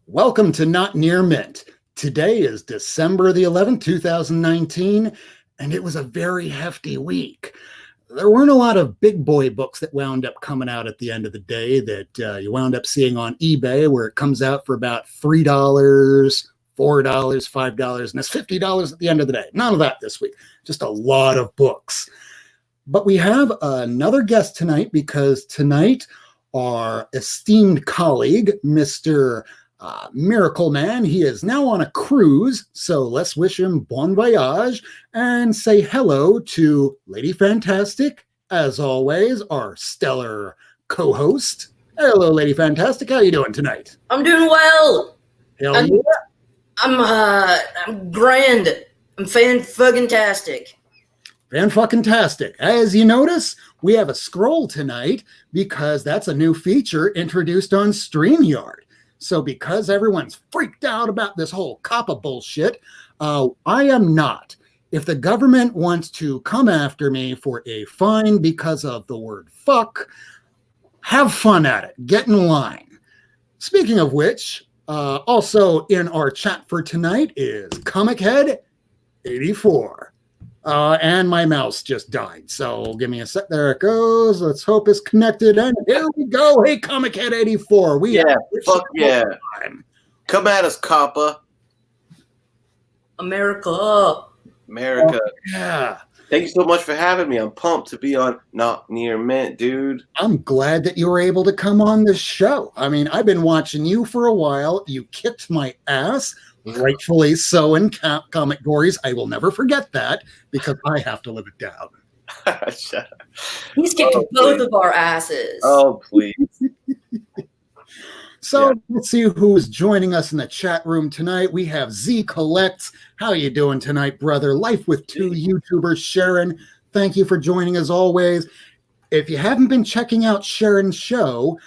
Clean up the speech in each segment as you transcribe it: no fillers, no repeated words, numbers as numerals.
Welcome to Not Near Mint. Today is December the 11th, 2019, and it was a very hefty week. There weren't a lot of big boy books that wound up coming out at the end of the day that you wound up seeing on eBay, where it comes out for about $3, $4, $5, and it's $50 at the end of the day. None of that this week, just a lot of books. But we have another guest tonight because tonight our esteemed colleague, Mr. Miracle Man, he is now on a cruise, so let's wish him bon voyage and say hello to Lady Fantastic, as always, our stellar co-host. Hello, Lady Fantastic. How you doing tonight? I'm doing well. Hell yeah. I'm grand. I'm fan-fucking-tastic. Fan-fucking-tastic. As you notice, we have a scroll tonight because that's a new feature introduced on StreamYard. So because everyone's freaked out about this whole COPPA bullshit, I am not. If the government wants to come after me for a fine because of the word fuck, have fun at it. Get in line. Speaking of which, also in our chat for tonight is Comic Head 84. And my mouse just died. So give me a sec. There it goes. Let's hope it's connected. And here we go. Hey, Comic Head 84. Fuck yeah. Come at us, COPPA. America. Oh, Yeah. Thank you so much for having me. I'm pumped to be on Not Near Mint, dude. I'm glad that you were able to come on this show. I mean, I've been watching you for a while. You kicked my ass. Rightfully so in Comic Gories. I will never forget that because I have to live it down. Shut up. He's kicked both of our asses. Oh, please. So let's see who's joining us in the chat room tonight. We have Z Collects. How you doing tonight, brother? Life with two YouTubers. Sharon, thank you for joining as always. If you haven't been checking out Sharon's show,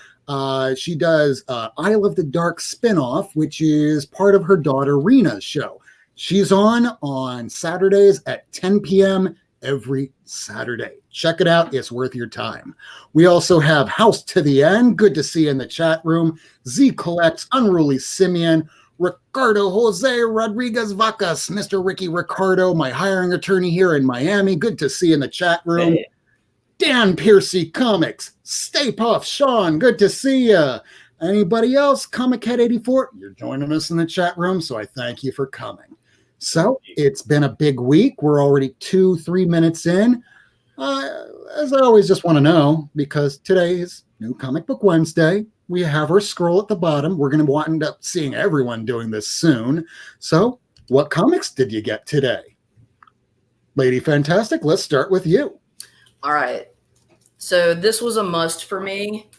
she does Isle of the Dark spinoff, which is part of her daughter Rena's show. She's on Saturdays at 10 p.m. every Saturday. Check it out. It's worth your time. We also have House to the End. Good to see you in the chat room. Z Collects, Unruly Simeon, Ricardo Jose Rodriguez Vacas, Mr. Ricky Ricardo, my hiring attorney here in Miami. Good to see you in the chat room. Hey. Dan Piercy Comics, Stay Puff, Sean, good to see you. Anybody else? Comic Head 84, you're joining us in the chat room, so I thank you for coming. So it's been a big week. We're already 2-3 minutes in. As I always just want to know, because today is New Comic Book Wednesday, we have our scroll at the bottom. We're going to wind up seeing everyone doing this soon. So what comics did you get today? Lady Fantastic, let's start with you. All right. So this was a must for me.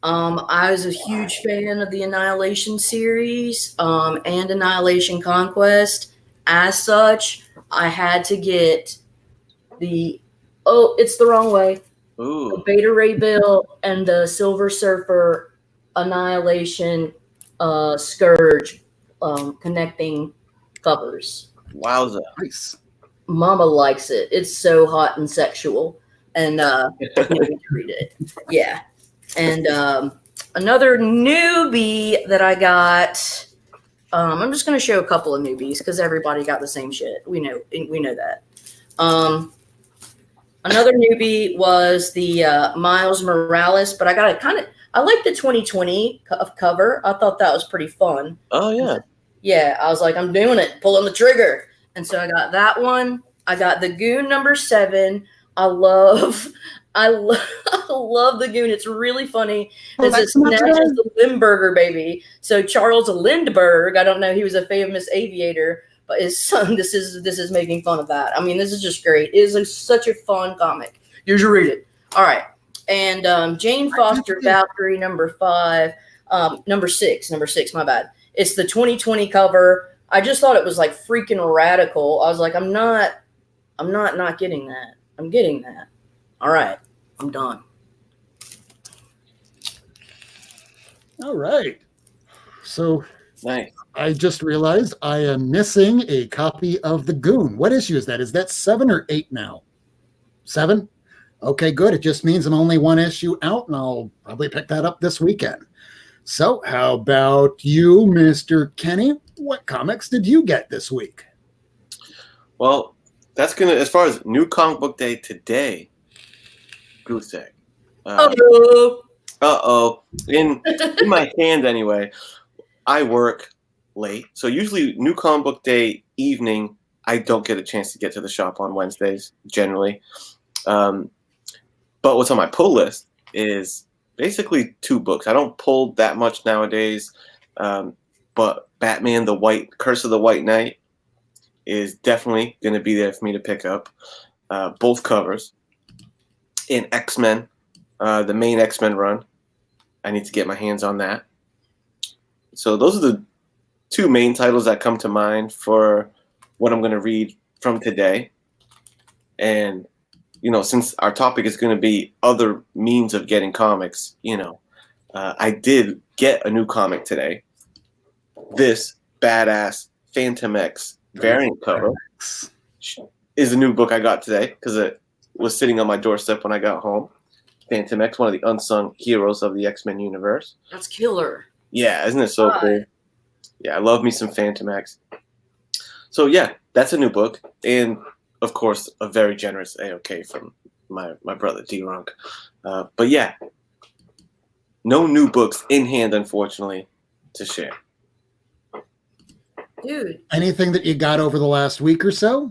I was a huge fan of the Annihilation series and Annihilation Conquest. As such, I had to get it's the wrong way. Ooh. The Beta Ray Bill and the Silver Surfer Annihilation Scourge connecting covers. Wowza. Nice. Mama likes it. It's so hot and sexual. And I can't read it. Yeah. And another newbie that I got. I'm just going to show a couple of newbies because everybody got the same shit. We know that. Another newbie was the Miles Morales, but I like the 2020 cover. I thought that was pretty fun. Oh, yeah. Yeah, I was like, I'm doing it, pulling the trigger. And so I got that one. I got the Goon #7. I love the Goon. It's really funny. It snatches the Limburger baby. So Charles Lindbergh, I don't know, he was a famous aviator, but his son, this is making fun of that. I mean, this is just great. It is such a fun comic. You should read it. All right. And Jane Foster Valkyrie #5, #6, my bad. It's the 2020 cover. I just thought it was like freaking radical. I was like, I'm not getting that. I'm getting that. All right. I'm done. All right. So Nice. I just realized I am missing a copy of The Goon. What issue is that? Is that 7 or 8 now? 7? Okay, good. It just means I'm only one issue out, and I'll probably pick that up this weekend. So, how about you, Mr. Kenny? What comics did you get this week? Well, that's gonna, as far as new comic book day today, goose egg. Oh, In my hand anyway. I work late, so usually new comic book day evening, I don't get a chance to get to the shop on Wednesdays generally. But what's on my pull list is basically 2 books. I don't pull that much nowadays, but Batman: Curse of the White Knight is definitely going to be there for me to pick up. Both covers. And X-Men, the main X-Men run. I need to get my hands on that. So those are the 2 main titles that come to mind for what I'm going to read from today. And, since our topic is going to be other means of getting comics, I did get a new comic today. This badass Phantom X variant cover is a new book I got today because it was sitting on my doorstep when I got home. Phantom X, one of the unsung heroes of the X-Men universe. that's killer. Yeah, isn't it so cool? Yeah, I love me some Phantom X. So yeah, that's a new book. And of course, a very generous AOK from my brother D-Runk. But yeah, no new books in hand, unfortunately, to share. Dude, Anything that you got over the last week or so?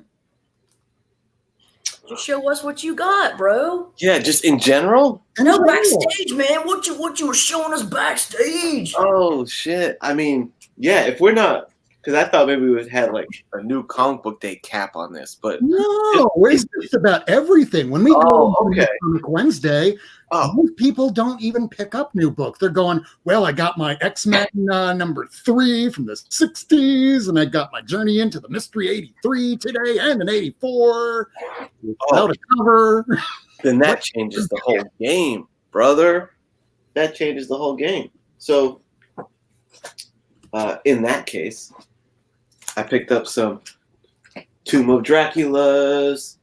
just show us what you got, bro. Yeah, just in general? No, backstage, man. What you were showing us backstage? Oh, shit. I mean, yeah, if we're not, because I thought maybe we would have like a new comic book day cap on this, but No, it's just about everything. When we go okay. to Comic Wednesday, most people don't even pick up new books. They're going, well, I got my X-Men number 3 from the 60s, and I got my Journey into the Mystery 83 today, and an 84 without a cover. Then that changes the whole game, brother. That changes the whole game. So, in that case, I picked up some Tomb of Dracula's.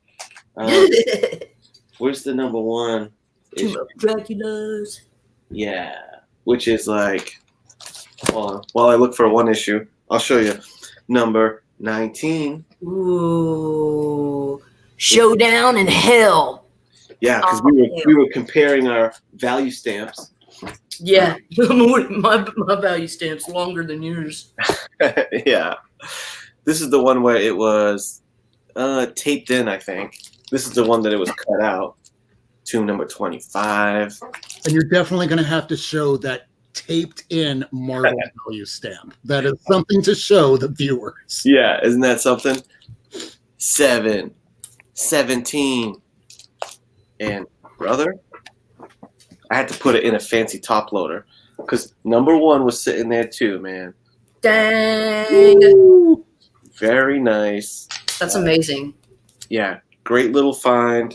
Where's the number 1? Tomb of Dracula's. Yeah, which is like, while I look for one issue, I'll show you. Number 19. Ooh, Showdown in Hell. Yeah, because we were comparing our value stamps. Yeah, my value stamp's longer than yours. Yeah, this is the one where it was taped in, I think. This is the one that it was cut out. Tomb number 25. And you're definitely going to have to show that taped in Marvel value stamp. That is something to show the viewers. Yeah, isn't that something? 7, 17. And brother, I had to put it in a fancy top loader because number 1 was sitting there too, man. Dang. Ooh. Very nice. That's amazing. Yeah, great little find.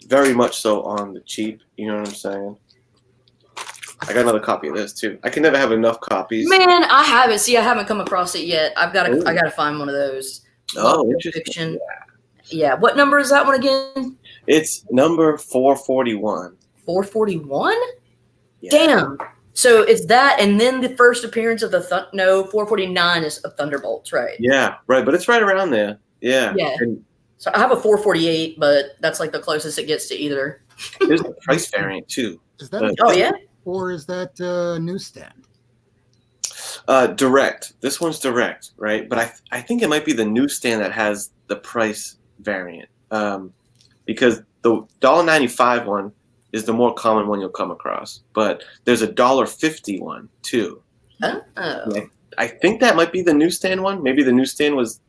Very much so on the cheap. You know what I'm saying? I got another copy of this too. I can never have enough copies. Man, I haven't. See, I haven't come across it yet. I gotta find one of those. Oh, interesting. Fiction. Yeah. What number is that one again? It's number 441. 441? Yeah. Damn. So it's that, and then the first appearance of the 449 is of Thunderbolts, right? Yeah, right. But it's right around there. Yeah. Yeah. And So I have a 448, but that's like the closest it gets to either. there's a price variant too. Is that Oh yeah. or is that newsstand? Direct. This one's direct, right? But I think it might be the newsstand that has the price variant. Because the $1.95 one is the more common one you'll come across. But there's a $1.50 one too. Oh. I think that might be the newsstand one. Maybe the newsstand was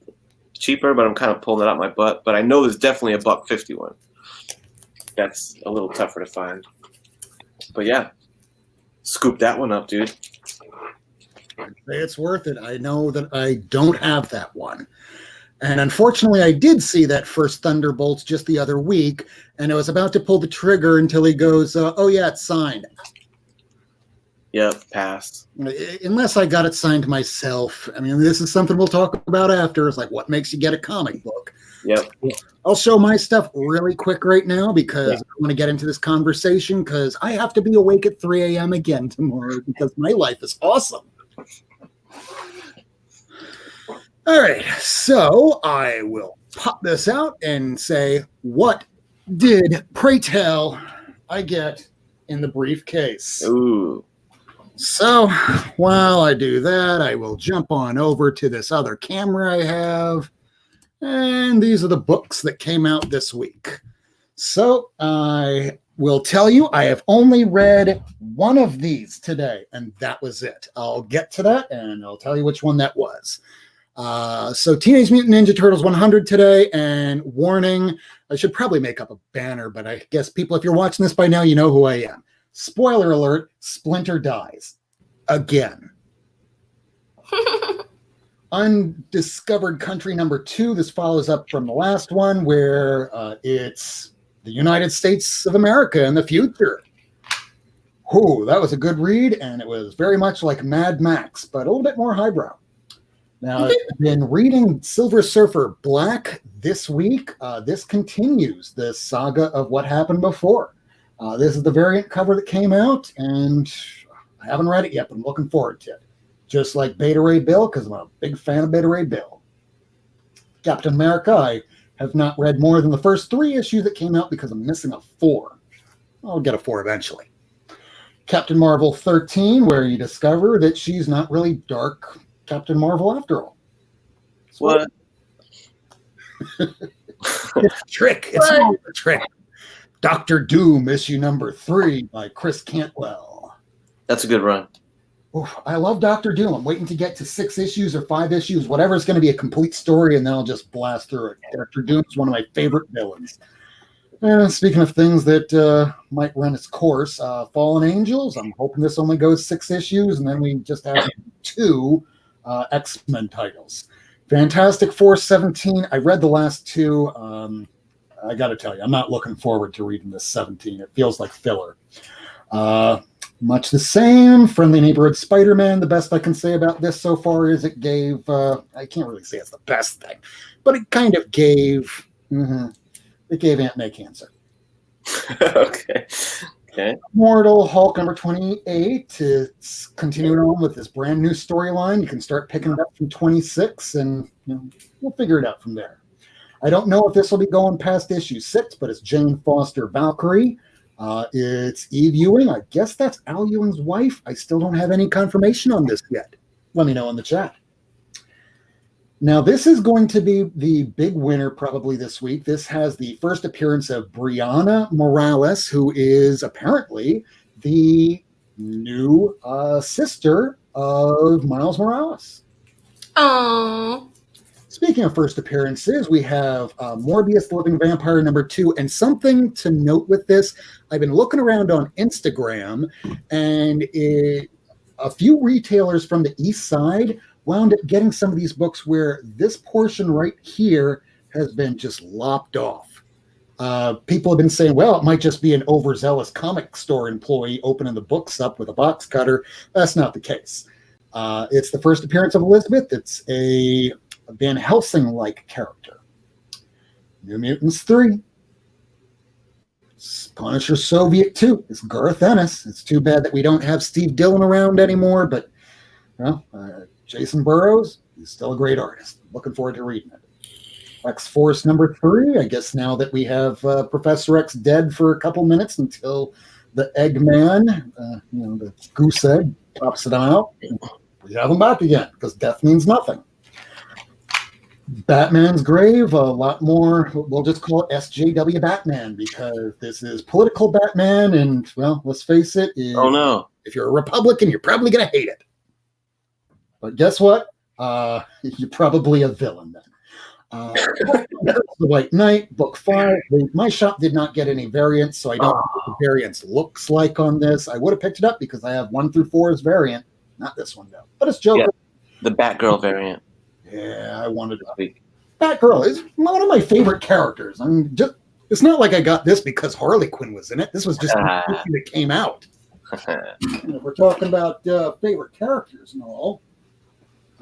cheaper, but I'm kind of pulling it out my butt. But I know there's definitely a $1.50 one. That's a little tougher to find. But yeah, scoop that one up, dude. I'd say it's worth it. I know that I don't have that one. And unfortunately, I did see that first Thunderbolts just the other week, and I was about to pull the trigger until he goes, oh, yeah, it's signed. Yep, pass. Unless I got it signed myself. I mean, this is something we'll talk about after. It's like, what makes you get a comic book? Yep. I'll show my stuff really quick right now because I want to get into this conversation because I have to be awake at 3 a.m. again tomorrow because my life is awesome. All right, so I will pop this out and say, what did, pray tell, I get in the briefcase? Ooh. So while I do that, I will jump on over to this other camera I have. And these are the books that came out this week. So I will tell you, I have only read one of these today, and that was it. I'll get to that, and I'll tell you which one that was. So Teenage Mutant Ninja Turtles 100 today, and warning, I should probably make up a banner, but I guess people, if you're watching this by now, you know who I am. Spoiler alert, Splinter dies. Again. Undiscovered Country number 2. This follows up from the last one where it's the United States of America in the future. Whew, that was a good read, and it was very much like Mad Max, but a little bit more highbrow. Now, I've been reading Silver Surfer Black this week. This continues the saga of what happened before. This is the variant cover that came out, and I haven't read it yet, but I'm looking forward to it. Just like Beta Ray Bill, because I'm a big fan of Beta Ray Bill. Captain America, I have not read more than the first 3 issues that came out because I'm missing a 4. I'll get a 4 eventually. Captain Marvel 13, where you discover that she's not really dark Captain Marvel after all. What? It's a trick. It's not a trick. Doctor Doom, issue number 3 by Chris Cantwell. That's a good run. Oof, I love Doctor Doom. I'm waiting to get to 6 issues or 5 issues, whatever is going to be a complete story, and then I'll just blast through it. Doctor Doom is one of my favorite villains. Speaking of things that might run its course, Fallen Angels, I'm hoping this only goes 6 issues, and then we just have 2 X-Men titles. Fantastic Four 17, I read the last 2. I got to tell you, I'm not looking forward to reading this 17. It feels like filler. Much the same. Friendly Neighborhood Spider-Man. The best I can say about this so far is it gave, I can't really say it's the best thing, but it kind of gave, it gave Aunt May cancer. Okay. Immortal Hulk number 28. It's continuing on with this brand new storyline. You can start picking it up from 26, and we'll figure it out from there. I don't know if this will be going past issue 6, but it's Jane Foster Valkyrie. It's Eve Ewing. I guess that's Al Ewing's wife. I still don't have any confirmation on this yet. Let me know in the chat. Now, this is going to be the big winner probably this week. This has the first appearance of Brianna Morales, who is apparently the new sister of Miles Morales. Oh. Speaking of first appearances, we have Morbius the Living Vampire number 2. And something to note with this, I've been looking around on Instagram, and a few retailers from the East Side wound up getting some of these books where this portion right here has been just lopped off. People have been saying, well, it might just be an overzealous comic store employee opening the books up with a box cutter. That's not the case. It's the first appearance of Elizabeth. It's a Van Helsing-like character. New Mutants 3. Punisher Soviet 2. It's Garth Ennis. It's too bad that we don't have Steve Dillon around anymore, but Jason Burrows, he's still a great artist. Looking forward to reading it. X-Force number 3. I guess now that we have Professor X dead for a couple minutes until the Eggman, the goose egg, pops it out, we have him back again because death means nothing. Batman's Grave, a lot more, we'll just call it SJW Batman because this is political Batman, and, well, let's face it. Oh, no. If you're a Republican, you're probably going to hate it. But guess what? You're probably a villain then. The White Knight, book 5. My shop did not get any variants, so I don't know what the variants looks like on this. I would have picked it up because I have 1 through 4 as variant. Not this one, though. But it's Joker. Yeah, the Batgirl variant. Yeah, I wanted to. Batgirl is one of my favorite characters. It's not like I got this because Harley Quinn was in it. This was just the that came out. If we're talking about favorite characters and all,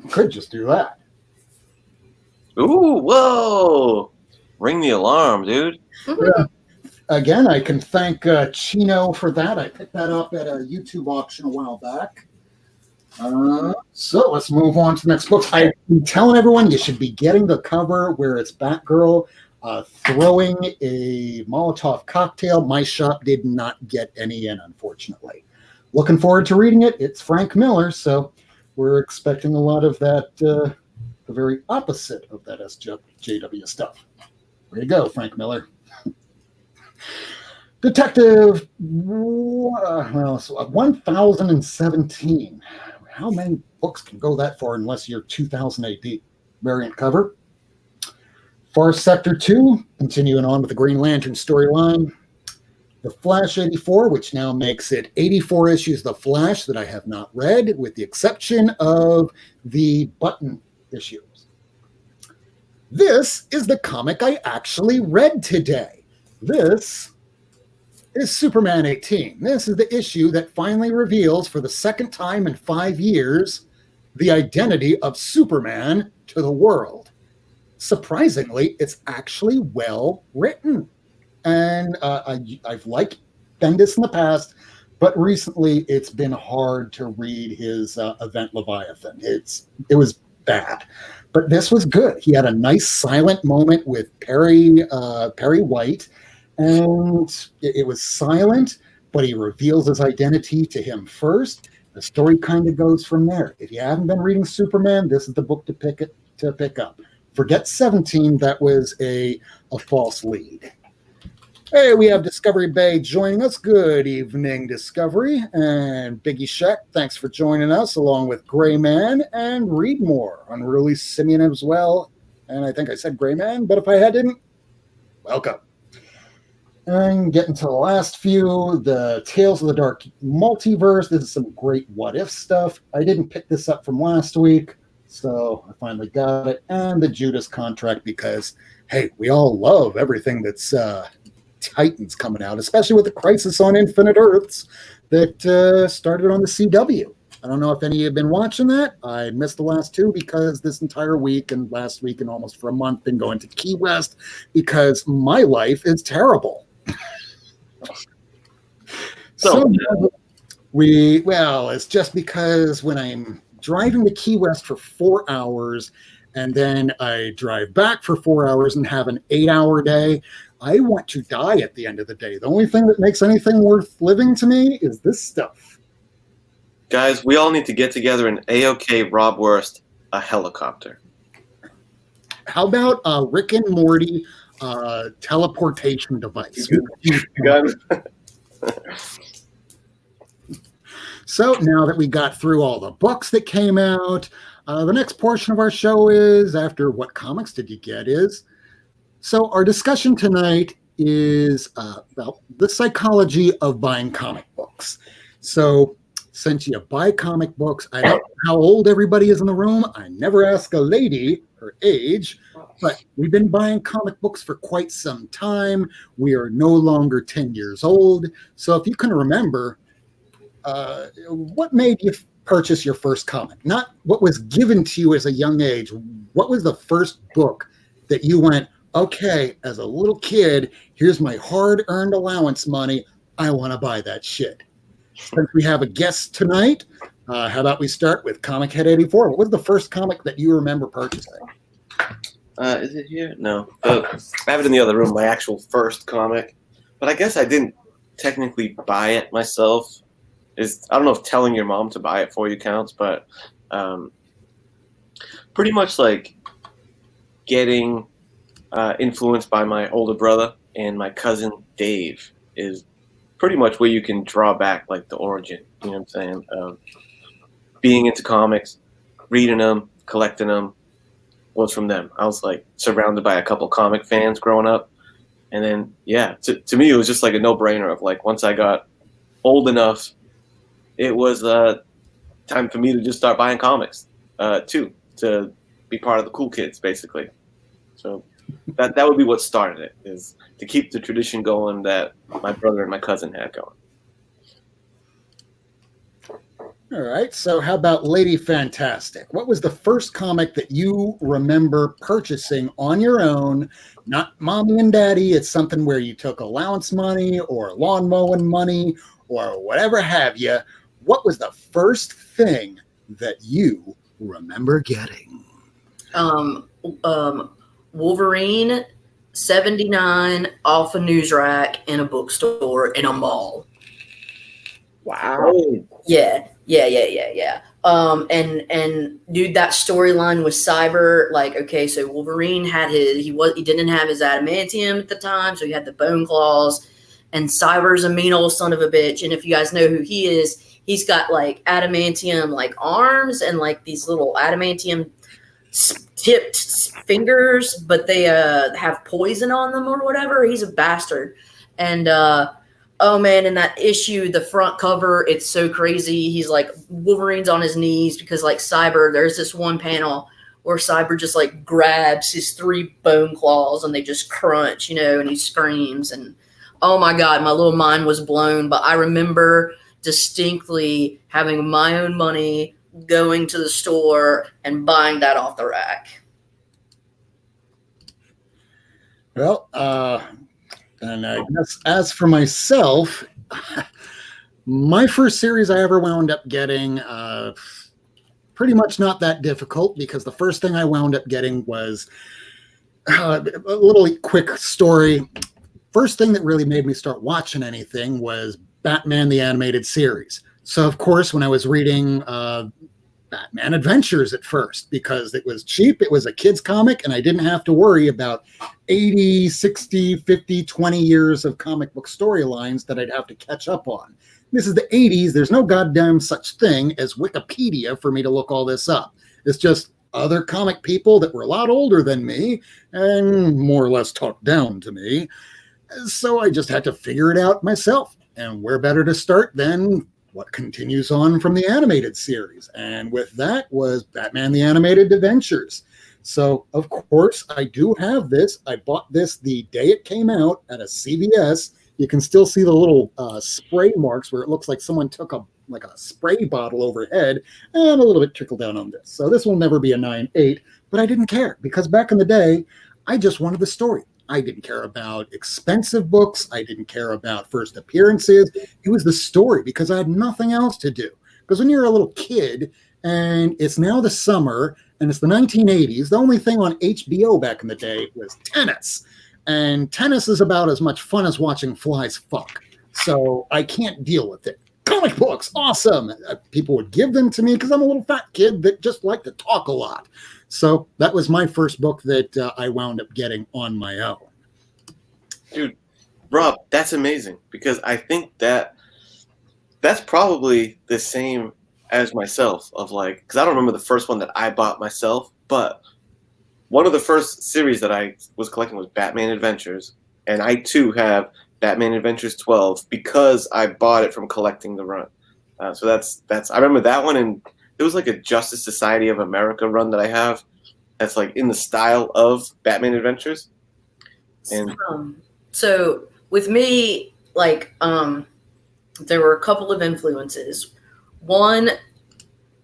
I could just do that. Ooh, whoa! ring the alarm, dude. Again, I can thank Chino for that. I picked that up at a YouTube auction a while back. So let's move on to the next book. I've been telling everyone you should be getting the cover where it's Batgirl throwing a Molotov cocktail. My shop did not get any in, unfortunately. Looking forward to reading it. It's Frank Miller, so we're expecting a lot of that, the very opposite of that SJW stuff. Way to go, Frank Miller. Detective 1017. How many books can go that far unless you're 2000 AD? Variant cover. Far Sector 2, continuing on with the Green Lantern storyline. The Flash 84, which now makes it 84 issues of The Flash that I have not read, with the exception of the button issues. This is the comic I actually read today. This is Superman 18. This is the issue that finally reveals, for the second time in 5 years, the identity of Superman to the world. Surprisingly, it's actually well written. And I've liked Bendis in the past, but recently it's been hard to read his Event Leviathan. It was bad, but this was good. He had a nice silent moment with Perry White, and it was silent, but he reveals his identity to him first. The story kind of goes from there. If you haven't been reading Superman, this is the book to pick up. Forget 17, that was a false lead. Hey, we have Discovery Bay joining us. Good evening, Discovery. And Biggie Sheck, thanks for joining us, along with Gray Man and Readmore. Unruly Simeon as well. And I think I said Gray Man, but if I didn't, welcome. And getting to the last few, the Tales of the Dark Multiverse. This is some great what-if stuff. I didn't pick this up from last week, so I finally got it. And the Judas Contract, because, hey, we all love everything that's Titans coming out, especially with the Crisis on Infinite Earths that started on the CW. I don't know if any of you have been watching that. I missed the last two because this entire week and last week and almost for a month been going to Key West because my life is terrible. It's just because when I'm driving to Key West for 4 hours and then I drive back for 4 hours and have an 8-hour day, I want to die at the end of the day. The only thing that makes anything worth living to me is this stuff. Guys, we all need to get together and AOK Rob Wurst a helicopter. How about Rick and Morty teleportation device? So now that we got through all the books that came out, the next portion of our show is, after what comics did you get, is, so our discussion tonight is about the psychology of buying comic books. So since you buy comic books, I don't know how old everybody is in the room. I never ask a lady her age, but we've been buying comic books for quite some time. We are no longer 10 years old. So if you can remember, what made you purchase your first comic? Not what was given to you as a young age. What was the first book that you went, okay, as a little kid, here's my hard-earned allowance money. I want to buy that shit. Since we have a guest tonight, how about we start with Comic Head 84? What was the first comic that you remember purchasing? Is it here? No. I have it in the other room, my actual first comic. But I guess I didn't technically buy it myself. I don't know if telling your mom to buy it for you counts, but pretty much like getting influenced by my older brother and my cousin Dave is pretty much where you can draw back like the origin, you know what I'm saying? Being into comics, reading them, collecting them, was from them. I was like surrounded by a couple comic fans growing up. And then, yeah, to me, it was just like a no-brainer of like, once I got old enough, it was time for me to just start buying comics too, to be part of the cool kids, basically. So that would be what started it, is to keep the tradition going that my brother and my cousin had going. All right. So, how about Lady Fantastic? What was the first comic that you remember purchasing on your own? Not mommy and daddy. It's something where you took allowance money or lawn mowing money or whatever have you. What was the first thing that you remember getting? Um, Wolverine 79 off a news rack in a bookstore in a mall. Wow. Yeah. And dude, that storyline with Cyber, like, okay, so Wolverine had he didn't have his adamantium at the time, so he had the bone claws, and Cyber's a mean old son of a bitch. And if you guys know who he is, he's got like adamantium like arms and like these little adamantium tipped fingers, but they have poison on them or whatever. He's a bastard. And oh man, in that issue, the front cover, it's so crazy. He's like, Wolverine's on his knees because like Cyber, there's this one panel where Cyber just like grabs his 3 bone claws and they just crunch, and he screams. And oh my God, my little mind was blown. But I remember distinctly having my own money, going to the store and buying that off the rack. Well, and I guess as for myself, my first series I ever wound up getting, pretty much not that difficult, because the first thing I wound up getting was a little quick story. First thing that really made me start watching anything was Batman the Animated Series. So, of course, when I was reading Batman Adventures at first, because it was cheap, it was a kid's comic, and I didn't have to worry about 80, 60, 50, 20 years of comic book storylines that I'd have to catch up on. This is the 80s. There's no goddamn such thing as Wikipedia for me to look all this up. It's just other comic people that were a lot older than me and more or less talked down to me. So I just had to figure it out myself. And where better to start than what continues on from the animated series? And with that was Batman the Animated Adventures. So, of course, I do have this. I bought this the day it came out at a CVS. You can still see the little spray marks where it looks like someone took a spray bottle overhead and a little bit trickled down on this. So this will never be a 9.8, but I didn't care, because back in the day, I just wanted the story. I didn't care about expensive books. I didn't care about first appearances. It was the story, because I had nothing else to do. Because when you're a little kid and it's now the summer and it's the 1980s, the only thing on HBO back in the day was tennis. And tennis is about as much fun as watching flies fuck. So I can't deal with it. Comic books, awesome. People would give them to me because I'm a little fat kid that just liked to talk a lot. So that was my first book that I wound up getting on my own. Dude, Rob, that's amazing, because I think that's probably the same as myself, of like, because I don't remember the first one that I bought myself, but one of the first series that I was collecting was Batman Adventures, and I too have Batman Adventures 12 because I bought it from collecting the run. So that's I remember that one, and there was like a Justice Society of America run that I have that's like in the style of Batman Adventures. And so with me, like, there were a couple of influences. One,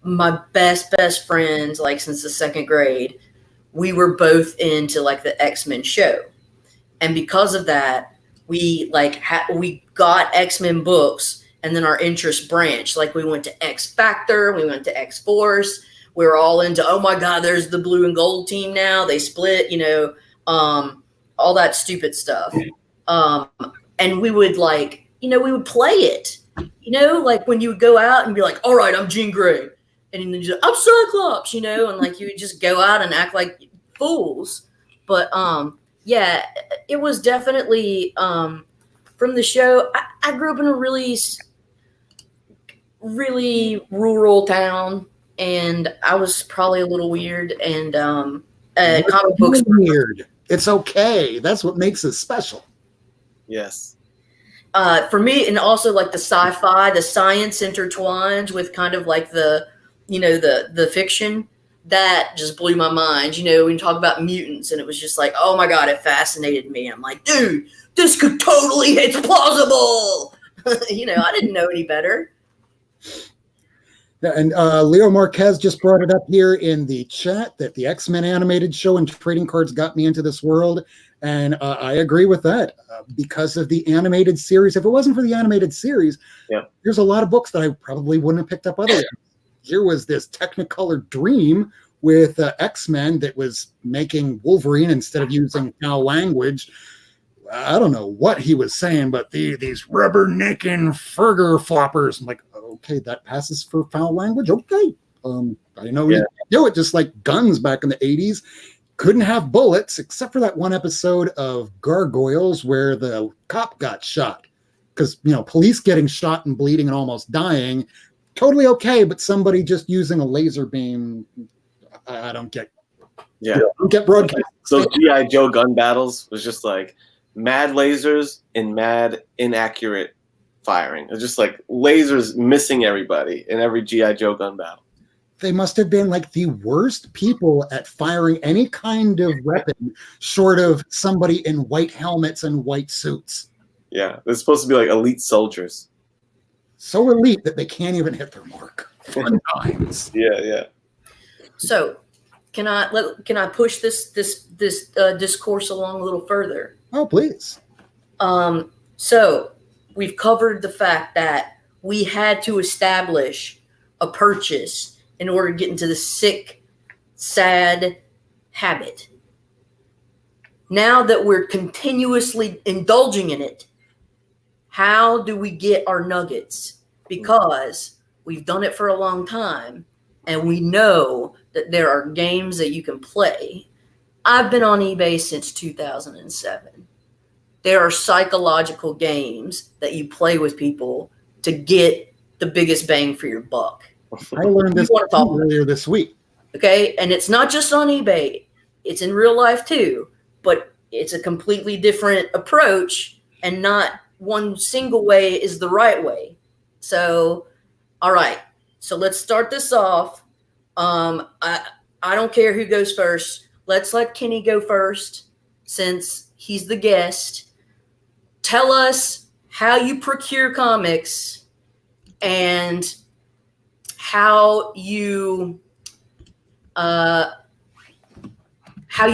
my best friends, like since the 2nd grade, we were both into like the X-Men show. And because of that, we like we got X-Men books, and then our interests branched. Like we went to X Factor, we went to X Force. We were all into, oh my God, there's the blue and gold team now. They split, all that stupid stuff. And we would like, we would play it, like when you would go out and be like, all right, I'm Jean Grey. And then I'm Cyclops, and like you would just go out and act like fools. But yeah, it was definitely from the show. I grew up in a really, really rural town, and I was probably a little weird. And comic books were weird. It's okay. That's what makes it special. yes. For me, and also like the sci-fi, the science intertwined with kind of like the fiction, that just blew my mind. When you talk about mutants, and it was just like, oh my God, it fascinated me. I'm like, dude, this could it's plausible. I didn't know any better. And Leo Marquez just brought it up here in the chat that the X-Men animated show and trading cards got me into this world. And I agree with that because of the animated series. If it wasn't for the animated series, there's a lot of books that I probably wouldn't have picked up otherwise. Here was this Technicolor dream with X-Men that was making Wolverine, instead of using foul language, I don't know what he was saying, but these rubbernecking furger floppers. I'm like, okay, that passes for foul language. Okay. I know you do it, just like guns back in the 80s. Couldn't have bullets, except for that one episode of Gargoyles where the cop got shot. Because, police getting shot and bleeding and almost dying, totally okay, but somebody just using a laser beam, I don't get. Yeah. I don't get broadcast. Those G.I. Joe gun battles was just like mad lasers and mad inaccurate firing. It's just like lasers missing everybody in every G.I. Joe gun battle. They must have been like the worst people at firing any kind of weapon short of somebody in white helmets and white suits. Yeah, they're supposed to be like elite soldiers. So elite that they can't even hit their mark. Fun times. Yeah. So, can I push this discourse along a little further? Oh, please. So we've covered the fact that we had to establish a purchase in order to get into the sick, sad habit. Now that we're continuously indulging in it, how do we get our nuggets? Because we've done it for a long time, and we know that there are games that you can play. I've been on eBay since 2007. There are psychological games that you play with people to get the biggest bang for your buck. I learned this earlier this week. Okay, and it's not just on eBay. It's in real life too, but it's a completely different approach, and not one single way is the right way. So, all right. So let's start this off. I don't care who goes first. Let's let Kenny go first since he's the guest. Tell us how you procure comics and how you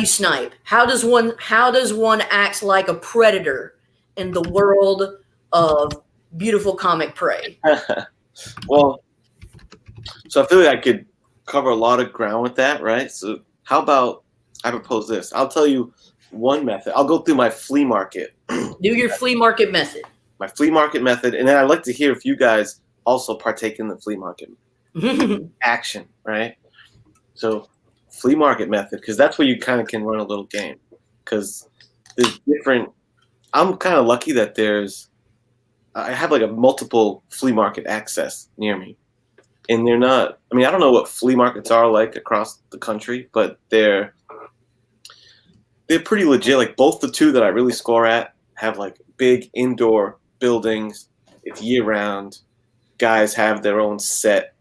snipe. How does one act like a predator in the world of beautiful comic prey? Well, so I feel like I could cover a lot of ground with that, right? So how about I propose this? I'll tell you one method. I'll go through my flea market. Do your flea market method. My flea market method, and then I'd like to hear if you guys also partake in the flea market action, right? So flea market method, because that's where you kind of can run a little game. Because there's different. I'm kind of lucky that I have like a multiple flea market access near me. And they're not, I mean, I don't know what flea markets are like across the country, but they're pretty legit. Like both the two that I really score at have like big indoor buildings. It's year round. Guys have their own set,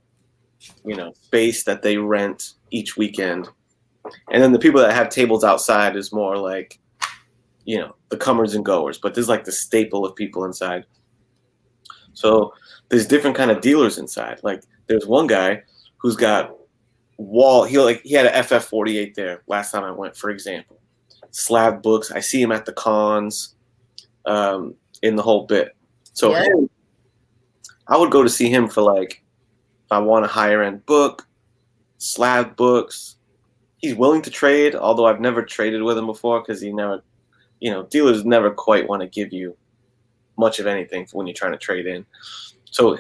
space that they rent each weekend. And then the people that have tables outside is more like, the comers and goers, but there's like the staple of people inside. So there's different kind of dealers inside. Like there's one guy who's got he had an FF48 there last time I went, for example. Slab books. I see him at the cons, in the whole bit. So I would go to see him for like, if I want a higher end book, slab books. He's willing to trade, although I've never traded with him before because he never, dealers never quite want to give you much of anything when you're trying to trade in. So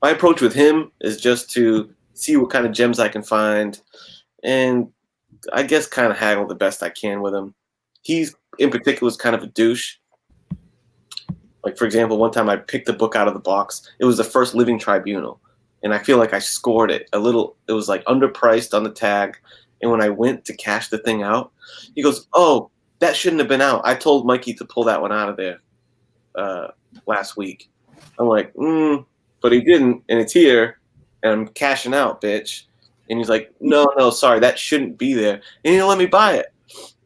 my approach with him is just to see what kind of gems I can find and I guess kind of haggle the best I can with him. He's in particular is kind of a douche. Like, for example, one time I picked the book out of the box. It was the first Living Tribunal. And I feel like I scored it a little. It was like underpriced on the tag. And when I went to cash the thing out, he goes, "Oh, that shouldn't have been out. I told Mikey to pull that one out of there last week." I'm like, but he didn't. And it's here. And I'm cashing out, bitch. And he's like, no, sorry, that shouldn't be there. And he didn't let me buy it.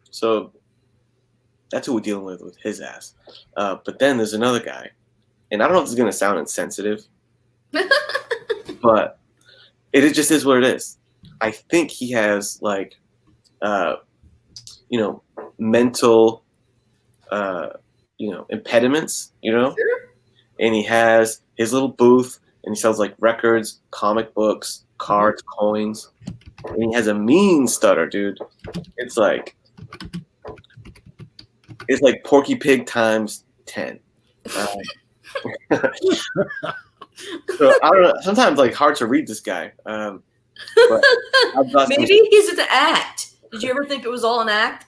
So that's who we're dealing with his ass. But then there's another guy. And I don't know if this is going to sound insensitive. But it just is what it is. I think he has like, mental, impediments, Sure. and he has his little booth and he sells like records, comic books, cards, coins, and he has a mean stutter, dude. It's like Porky Pig times 10. So I don't know. Sometimes like hard to read this guy. But Maybe he's an act. Did you ever think it was all an act?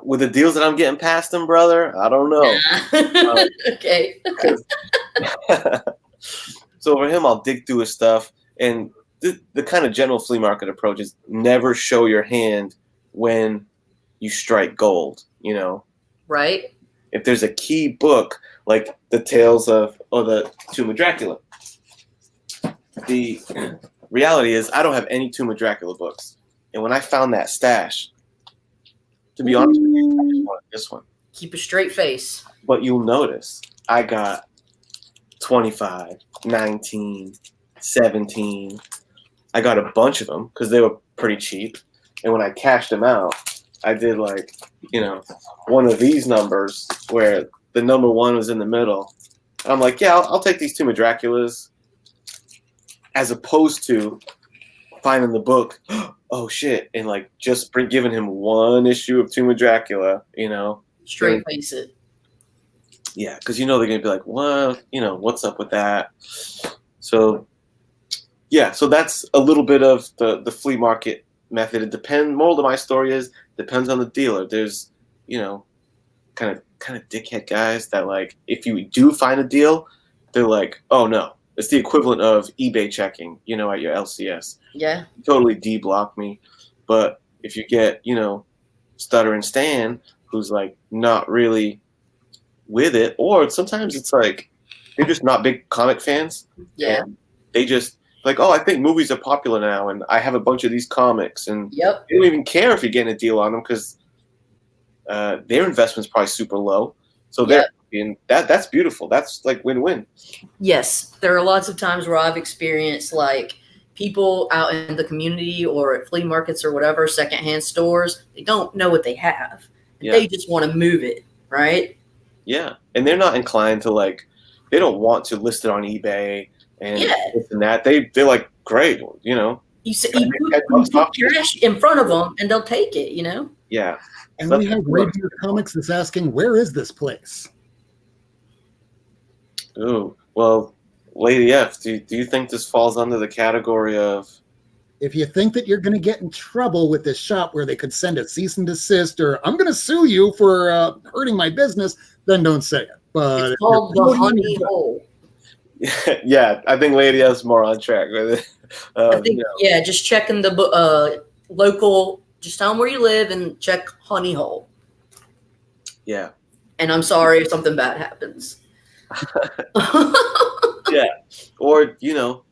With the deals that I'm getting past him, brother, I don't know. Okay. So for him, I'll dig through his stuff, and the kind of general flea market approach is never show your hand when you strike gold. Right. If there's a key book like the Tales of or the Tomb of Dracula, the reality is I don't have any Tomb of Dracula books, and when I found that stash, to be honest with you, I just wanted this one. Keep a straight face. But you'll notice I got 25, 19, 17. I got a bunch of them because they were pretty cheap. And when I cashed them out, I did like, one of these numbers where the number 1 was in the middle. And I'm like, yeah, I'll take these Tomb of Draculas, as opposed to finding the book, oh shit, and like just giving him one issue of Tomb of Dracula, Straight face it. Yeah, because they're gonna be like, well, what's up with that? So yeah, so that's a little bit of the flea market method. It depends. Moral of my story is depends on the dealer. There's kind of dickhead guys that like if you do find a deal, they're like, oh no, it's the equivalent of eBay checking, at your LCS. Yeah. Totally D-block me. But if you get, Stutter and Stan, who's like not really with it, or sometimes it's like they're just not big comic fans. Yeah. They just like, oh, I think movies are popular now, and I have a bunch of these comics, and Yep. they don't even care if you're getting a deal on them because their investment's probably super low. So they're and that's beautiful. That's like win-win. Yes, there are lots of times where I've experienced like people out in the community or at flea markets or whatever, secondhand stores, they don't know what they have. Yeah. They just want to move it, right? Yeah, and they're not inclined to like, they don't want to list it on eBay and this and that. They're like, great, You put cash in front of them and they'll take it, Yeah. And we have Radio Comics that's asking, where is this place? Ooh, well, Lady F, do you think this falls under the category of? If you think that you're going to get in trouble with this shop where they could send a cease and desist or I'm going to sue you for hurting my business, then don't say it. But it's called the honey hole. Yeah, I think Lady F's more on track with it. I think, just checking the local, just tell them where you live and check honey hole. Yeah. And I'm sorry if something bad happens. Yeah. Or,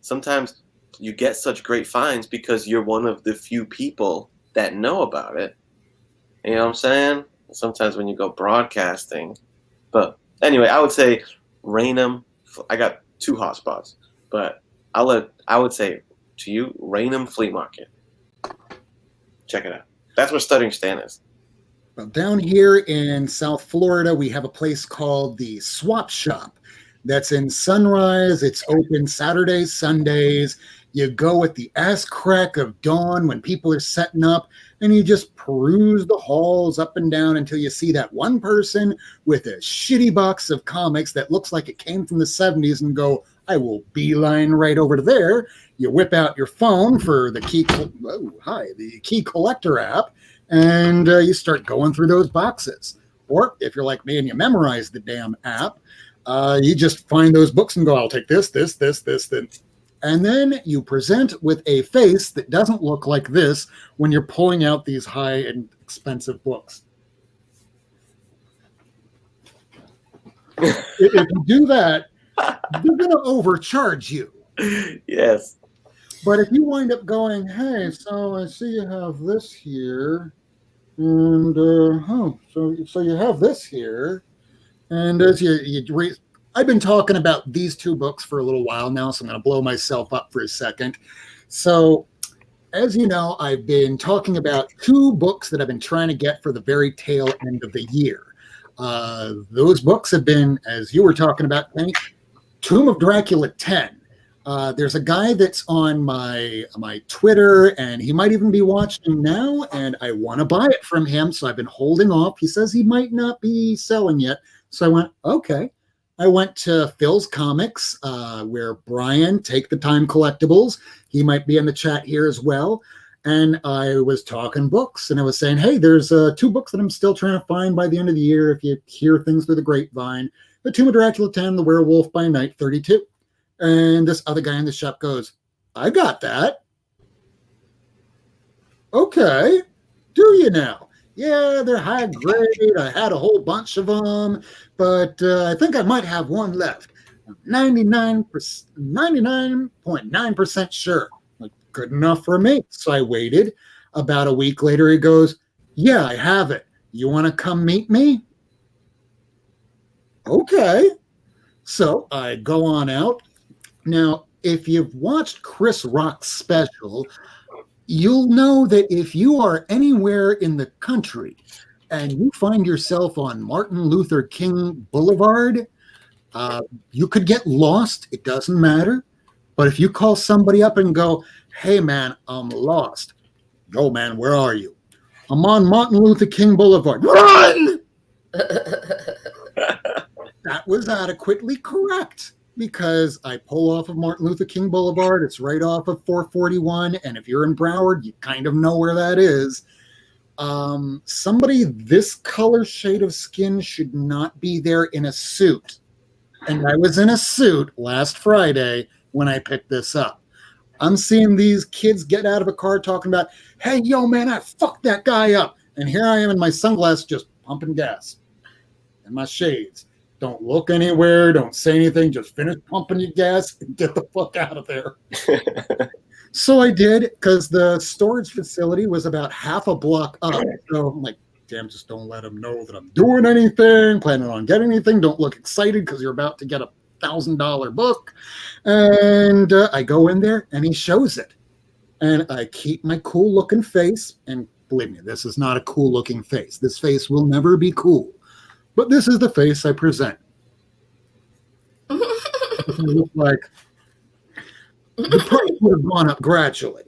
sometimes you get such great finds because you're one of the few people that know about it. You know what I'm saying? Sometimes when you go broadcasting. But anyway, I would say Raynham. I got 2 hotspots, but I would say to you, Raynham Flea Market. Check it out. That's where Stuttering Stan is. Well, down here in South Florida, we have a place called the Swap Shop. That's in Sunrise. It's open Saturdays, Sundays. You go at the ass crack of dawn when people are setting up, and you just peruse the halls up and down until you see that one person with a shitty box of comics that looks like it came from the 70s and go, I will beeline right over to there. You whip out your phone for the the Key Collector app, and you start going through those boxes. Or if you're like me and you memorize the damn app, you just find those books and go, I'll take this. And then you present with a face that doesn't look like this when you're pulling out these high and expensive books. If you do that, they're going to overcharge you. Yes. But if you wind up going, hey, so I see you have this here, and so you have this here, and as I've been talking about these 2 books for a little while now, so I'm going to blow myself up for a second. So, as you know, I've been talking about two books that I've been trying to get for the very tail end of the year. Those books have been, as you were talking about, Kenny, Tomb of Dracula 10. There's a guy that's on my Twitter, and he might even be watching now, and I want to buy it from him, so I've been holding off. He says he might not be selling yet, so I went, okay. I went to Phil's Comics, where Brian, Take the Time Collectibles, he might be in the chat here as well, and I was talking books, and I was saying, hey, there's two books that I'm still trying to find by the end of the year if you hear things through the grapevine. The Tomb of Dracula 10, The Werewolf by Night 32. And this other guy in the shop goes, I got that. Okay. Do you now? Yeah, they're high grade. I had a whole bunch of them, but I think I might have one left. 99.9% sure. Like, good enough for me. So I waited. About a week later, he goes, yeah, I have it. You want to come meet me? Okay. So I go on out. Now, if you've watched Chris Rock's special, you'll know that if you are anywhere in the country and you find yourself on Martin Luther King Boulevard, you could get lost. It doesn't matter. But if you call somebody up and go, hey, man, I'm lost. Yo, man, where are you? I'm on Martin Luther King Boulevard. Run! That was adequately correct. Because I pull off of Martin Luther King Boulevard. It's right off of 441. And if you're in Broward, you kind of know where that is. Somebody this color shade of skin should not be there in a suit. And I was in a suit last Friday when I picked this up. I'm seeing these kids get out of a car talking about, hey, yo, man, I fucked that guy up. And here I am in my sunglasses just pumping gas and my shades. Don't look anywhere. Don't say anything. Just finish pumping your gas and get the fuck out of there. So I did, because the storage facility was about half a block up. So I'm like, damn, just don't let them know that I'm doing anything, planning on getting anything. Don't look excited because you're about to get a $1,000 book. And I go in there and he shows it. And I keep my cool looking face. And believe me, this is not a cool looking face. This face will never be cool. But this is the face I present. Look like the price would have gone up gradually.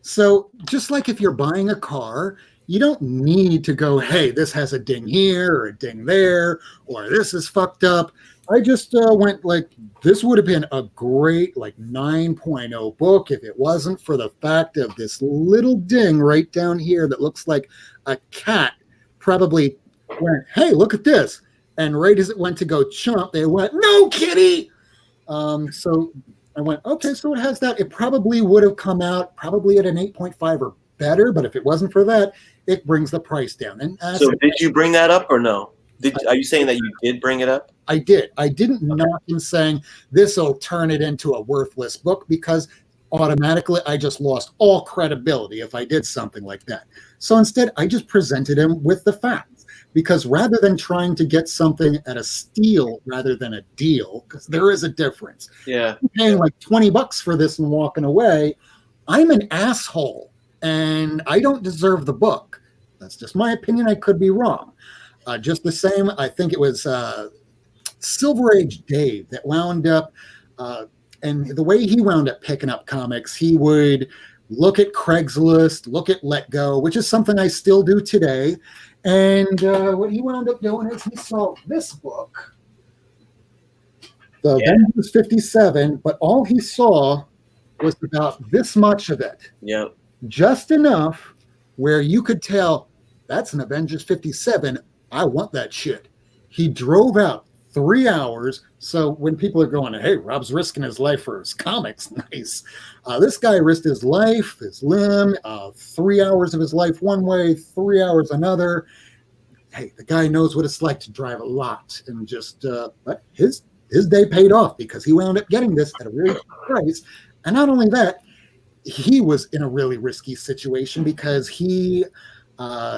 So just like if you're buying a car, you don't need to go, hey, this has a ding here or a ding there, or this is fucked up. I just went like, this would have been a great like 9.0 book if it wasn't for the fact of this little ding right down here that looks like a cat probably went, hey, look at this. And right as it went to go chomp, they went, no, kitty. So I went, okay, so it has that. It probably would have come out probably at an 8.5 or better, but if it wasn't for that, it brings the price down. And so did you bring that up or no? Are you saying that you did bring it up? I did. I didn't knock him saying this will turn it into a worthless book, because automatically I just lost all credibility if I did something like that. So instead, I just presented him with the facts, because rather than trying to get something at a steal rather than a deal, because there is a difference. Yeah. I'm paying like $20 for this and walking away. I'm an asshole and I don't deserve the book. That's just my opinion. I could be wrong. Just the same, I think it was Silver Age Dave that wound up, and the way he wound up picking up comics, he would look at Craigslist, look at Let Go, which is something I still do today. And what he wound up doing is he saw this book, The Avengers 57, but all he saw was about this much of it. Yep. Just enough where you could tell that's an Avengers 57. I want that shit. He drove out 3 hours. So when people are going, hey, Rob's risking his life for his comics, nice. This guy risked his life, his limb, 3 hours of his life one way, 3 hours another. Hey, the guy knows what it's like to drive a lot, and just but his day paid off because he wound up getting this at a really cheap price. And not only that, he was in a really risky situation because he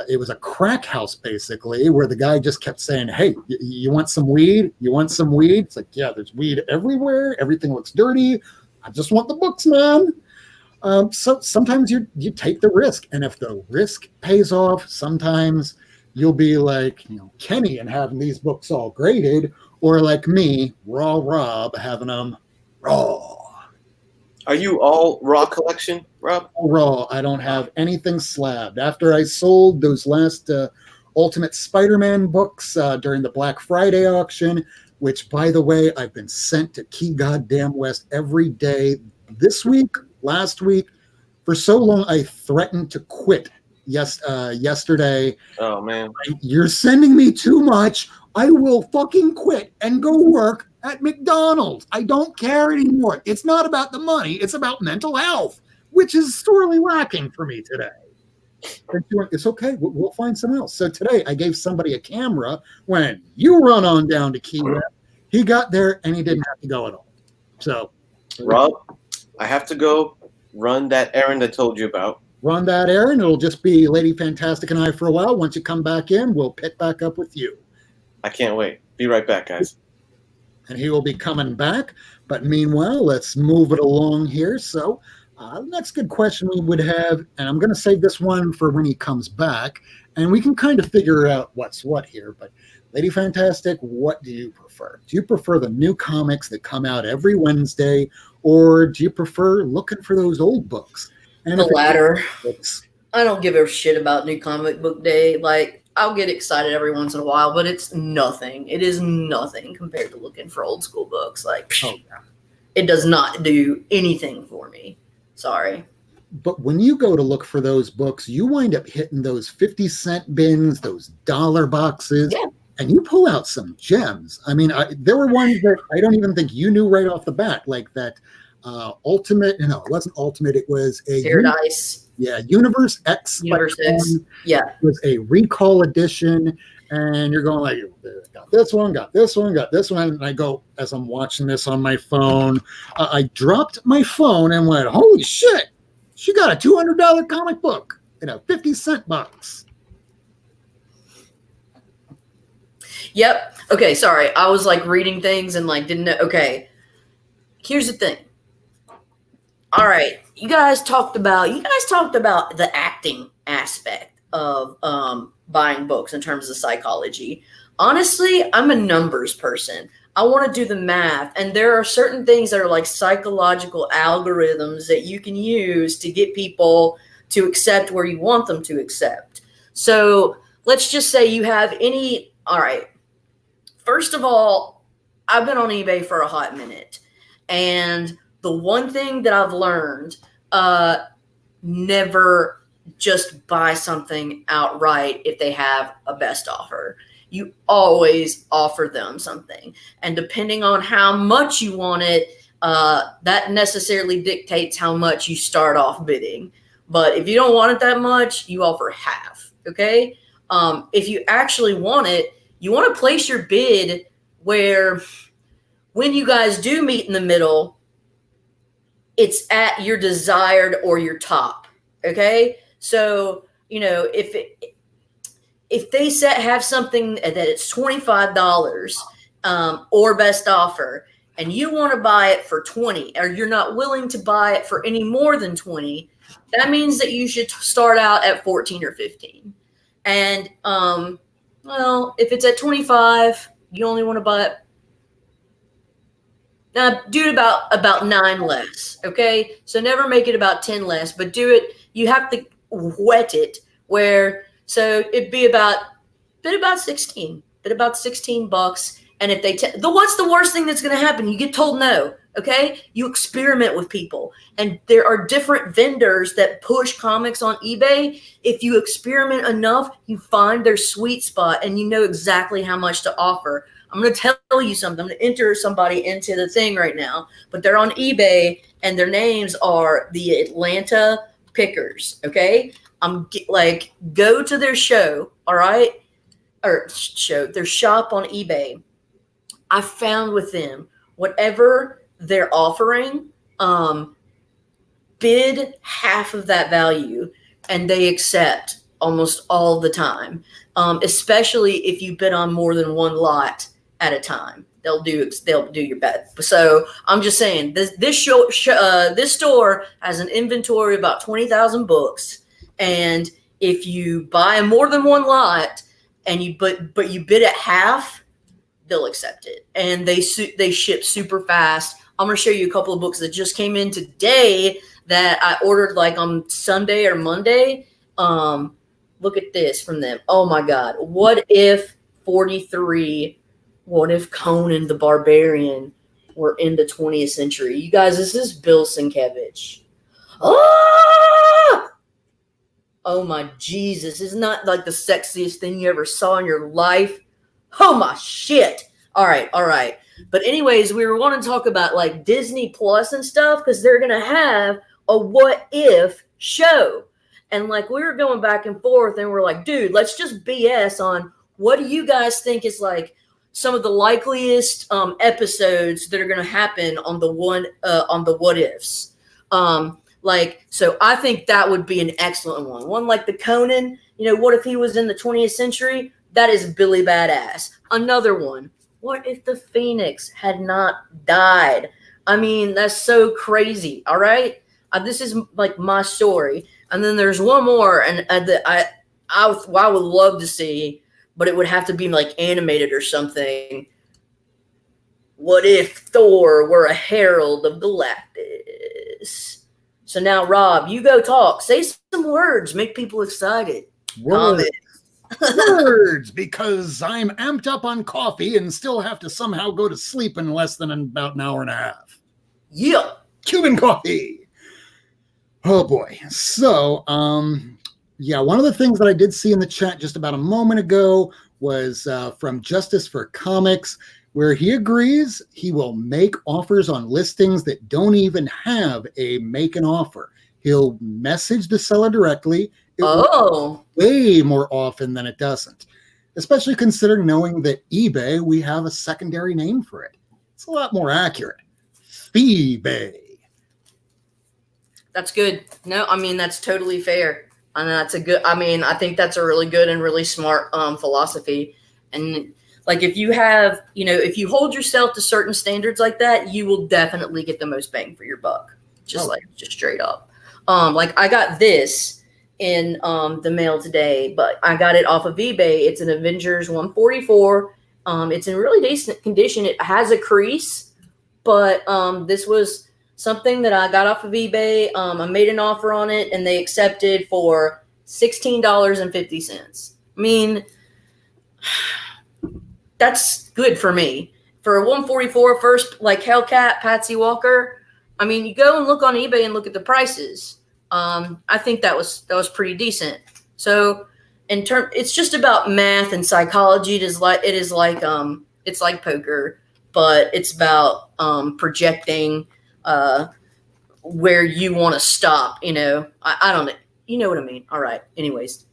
it was a crack house basically, where the guy just kept saying, hey, you want some weed? You want some weed? It's like, yeah, there's weed everywhere. Everything looks dirty. I just want the books, man. So sometimes you take the risk, and if the risk pays off, sometimes you'll be like, Kenny and having these books all graded, or like me, Raw Rob, having them raw. Are you all raw collection, Rob? Raw. I don't have anything slabbed. After I sold those last Ultimate Spider-Man books during the Black Friday auction, which, by the way, I've been sent to Key Goddamn West every day this week, last week. For so long, I threatened to quit yesterday. Oh, man. You're sending me too much. I will fucking quit and go work at McDonald's. I don't care anymore. It's not about the money. It's about mental health, which is sorely lacking for me today. It's okay. We'll find someone else. So today I gave somebody a camera when you run on down to Key West. He got there and he didn't have to go at all. So, Rob, I have to go run that errand I told you about. Run that errand. It'll just be Lady Fantastic and I for a while. Once you come back in, we'll pick back up with you. I can't wait. Be right back, guys. And he will be coming back. But meanwhile, let's move it along here. So the next good question we would have, and I'm going to save this one for when he comes back, and we can kind of figure out what's what here. But Lady Fantastic, what do you prefer? Do you prefer the new comics that come out every Wednesday, or do you prefer looking for those old books? And the latter. I don't give a shit about New Comic Book Day. Like, I'll get excited every once in a while, but it's nothing. It is nothing compared to looking for old school books. Like, it does not do anything for me. Sorry. But when you go to look for those books, you wind up hitting those 50-cent bins, those dollar boxes, and you pull out some gems. I mean, there were ones that I don't even think you knew right off the bat, like that Ultimate. No, it wasn't Ultimate. It was a Paradise. Universe X. Universe X. Yeah. It was a recall edition. And you're going like, got this one, got this one, got this one. And I go, as I'm watching this on my phone, I dropped my phone and went, holy shit, she got a $200 comic book in a 50-cent box. Yep. Okay, sorry. I was like reading things and like didn't know. Okay. Here's the thing. All right. You guys talked about the acting aspect of buying books in terms of psychology. Honestly, I'm a numbers person. I want to do the math, and there are certain things that are like psychological algorithms that you can use to get people to accept where you want them to accept. So let's just say you have all right. First of all, I've been on eBay for a hot minute, and the one thing that I've learned, never just buy something outright if they have a best offer. You always offer them something. And depending on how much you want it, that necessarily dictates how much you start off bidding. But if you don't want it that much, you offer half, okay? If you actually want it, you want to place your bid where when you guys do meet in the middle, it's at your desired or your top, okay? So, if they have something that it's $25 or best offer, and you want to buy it for $20, or you're not willing to buy it for any more than $20, that means that you should start out at $14 or $15. And if it's at $25, you only want to buy it. Now, do it about 9 less, okay? So never make it about 10 less, but do it. You have to wet it so it'd be about 16, about $16. And if they what's the worst thing that's going to happen? You get told no, okay? You experiment with people, and there are different vendors that push comics on eBay. If you experiment enough, you find their sweet spot, and you know exactly how much to offer. I'm going to tell you something. I'm going to enter somebody into the thing right now, but they're on eBay, and their names are the Atlanta Pickers, okay? Go to their show, all right? Or their shop on eBay. I found with them, whatever they're offering, bid half of that value, and they accept almost all the time, especially if you bid on more than one lot at a time. they'll do your best. So I'm just saying this store has an inventory of about 20,000 books, and if you buy more than one lot and you bid at half, they'll accept it, and they ship super fast. I'm gonna show you a couple of books that just came in today that I ordered like on Sunday or Monday. Look at this from them. Oh my God. What if 43? What if Conan the Barbarian were in the 20th century? You guys, this is Bill Sienkiewicz. Oh my Jesus. Isn't that like the sexiest thing you ever saw in your life? Oh my shit. All right. But anyways, we were wanting to talk about like Disney Plus and stuff because they're going to have a what if show. And like we were going back and forth and we're like, dude, let's just BS on what do you guys think is like some of the likeliest episodes that are going to happen on the what ifs. So I think that would be an excellent one. One like the Conan, what if he was in the 20th century? That is Billy Badass. Another one. What if the Phoenix had not died? I mean, that's so crazy. All right. This is like my story. And then there's one more, and I would love to see, but it would have to be like animated or something. What if Thor were a herald of Galactus? So now, Rob, you go talk. Say some words. Make people excited. Words. Words, because I'm amped up on coffee and still have to somehow go to sleep in less than about an hour and a half. Yeah. Cuban coffee. Oh boy. So, one of the things that I did see in the chat just about a moment ago was from Justice for Comics, where he agrees he will make offers on listings that don't even have a make an offer. He'll message the seller directly. Way more often than it doesn't, especially considering knowing that eBay, we have a secondary name for it. It's a lot more accurate. eBay. That's good. No, I mean, that's totally fair. And I think that's a really good and really smart philosophy. And like, if you have, if you hold yourself to certain standards like that, you will definitely get the most bang for your buck. Just straight up. Like I got this in the mail today, but I got it off of eBay. It's an Avengers 144. It's in really decent condition. It has a crease, but this was something that I got off of eBay. I made an offer on it, and they accepted for $16.50. I mean, that's good for me. For a 144 first, like Hellcat, Patsy Walker, I mean, you go and look on eBay and look at the prices. I think that was pretty decent. So it's just about math and psychology. It's like poker, but it's about projecting where you want to stop. I don't know. You know what I mean? All right. Anyways,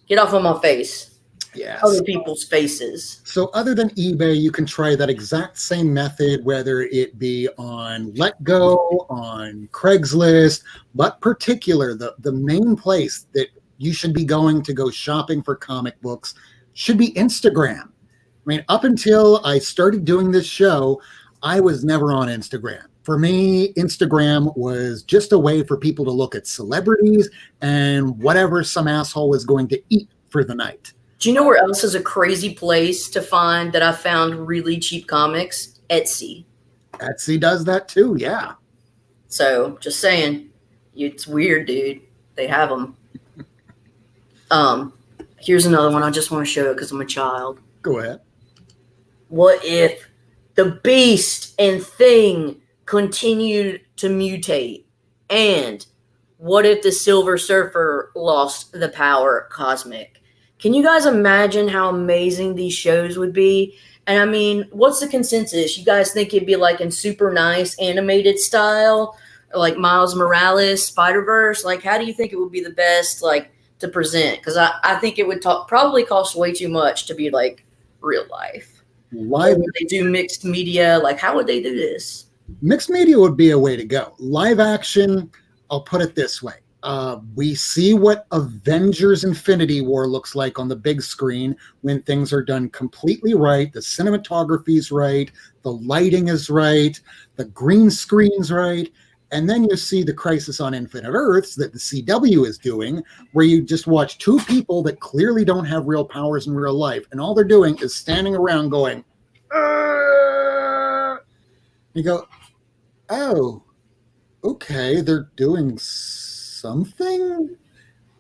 get off of my face. Yes. Other people's faces. So other than eBay, you can try that exact same method, whether it be on LetGo, on Craigslist, but the main place that you should be going to go shopping for comic books should be Instagram. I mean, up until I started doing this show, I was never on Instagram. For me, Instagram was just a way for people to look at celebrities and whatever some asshole was going to eat for the night. Do you know where else is a crazy place to find that I found really cheap comics? Etsy. Etsy does that too, yeah. So, just saying, it's weird, dude. They have them. Here's another one. I just want to show it because I'm a child. Go ahead. What if the Beast and Thing continued to mutate? And what if the Silver Surfer lost the power cosmic? Can you guys imagine how amazing these shows would be? And I mean, what's the consensus? You guys think it'd be like in super nice animated style, like Miles Morales, Spider-Verse? Like, how do you think it would be the best, like, to present? Because I think it would probably cost way too much to be like real life. Would they do mixed media? Like, how would they do this? Mixed media would be a way to go. Live action, I'll put it this way. We see what Avengers Infinity War looks like on the big screen when things are done completely right. The cinematography's right, the lighting is right, the green screen's right. And then you see the Crisis on Infinite Earths that the CW is doing, where you just watch two people that clearly don't have real powers in real life. And all they're doing is standing around going, you go, oh, okay, they're doing something.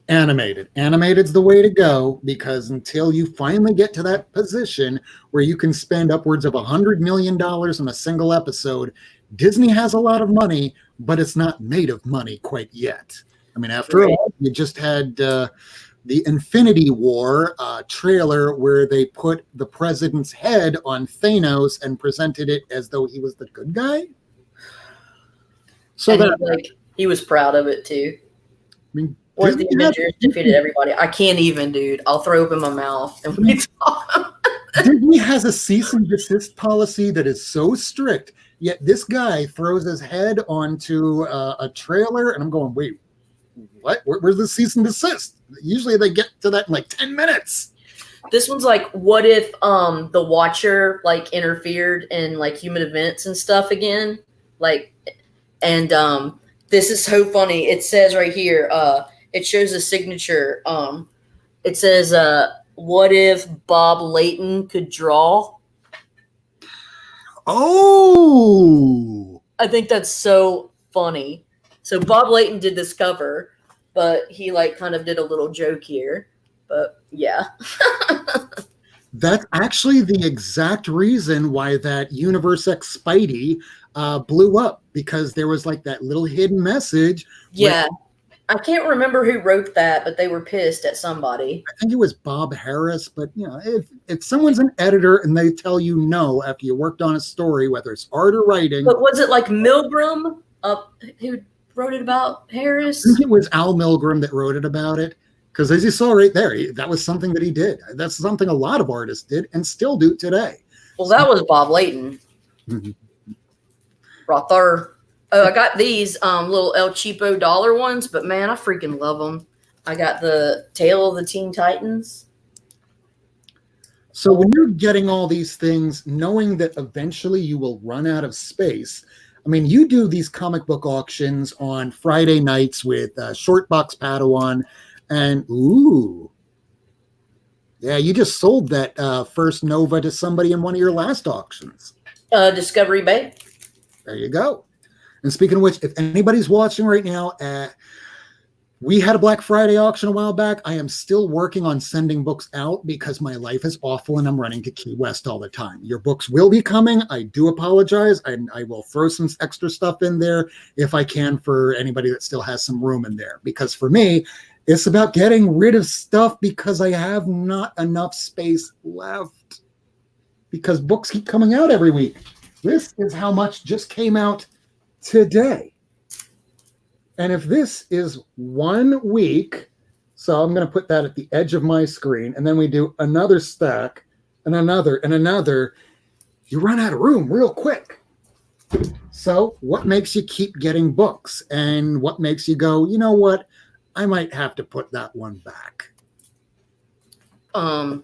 Animated's the way to go, because until you finally get to that position where you can spend upwards of $100 million on a single episode, Disney has a lot of money, but it's not made of money quite yet. I mean, after all, you just had the Infinity War trailer where they put the president's head on Thanos and presented it as though he was the good guy. So and he was proud of it too. I mean, or the Avengers defeated everybody. I can't even, dude. I'll throw up in my mouth and we talk. Disney has a cease and desist policy that is so strict, yet this guy throws his head onto a trailer, and I'm going, wait, what? Where's the cease and desist? Usually they get to that in like 10 minutes. This one's like, what if the Watcher like interfered in like human events and stuff again? Like, and this is so funny. It says right here, it shows a signature. It says, what if Bob Layton could draw? Oh! I think that's so funny. So Bob Layton did this cover, but he like kind of did a little joke here. But yeah. That's actually the exact reason why that Universe X Spidey blew up, because there was like that little hidden message. Yeah. I can't remember who wrote that, but they were pissed at somebody. I think it was Bob Harris, but you know, if someone's an editor and they tell you no after you worked on a story, whether it's art or writing. But was it like Milgram who wrote it about Harris? I think it was Al Milgram that wrote it about it. Because as you saw right there, that was something that he did. That's something a lot of artists did and still do today. Well, that was Bob Layton. Rother. Oh, I got these little El Cheapo dollar ones, but man, I freaking love them. I got the Tale of the Teen Titans. So when you're getting all these things, knowing that eventually you will run out of space, I mean, you do these comic book auctions on Friday nights with Short Box Padawan, and ooh, yeah, you just sold that first Nova to somebody in one of your last auctions. Discovery Bay. There you go. And speaking of which, if anybody's watching right now, we had a Black Friday auction a while back. I am still working on sending books out because my life is awful and I'm running to Key West all the time. Your books will be coming. I do apologize. I will throw some extra stuff in there if I can for anybody that still has some room in there. Because for me, it's about getting rid of stuff because I have not enough space left. Because books keep coming out every week. This is how much just came out today. And if this is 1 week, so I'm going to put that at the edge of my screen, and then we do another stack and another, you run out of room real quick. So what makes you keep getting books? And what makes you go, you know what? I might have to put that one back. Well,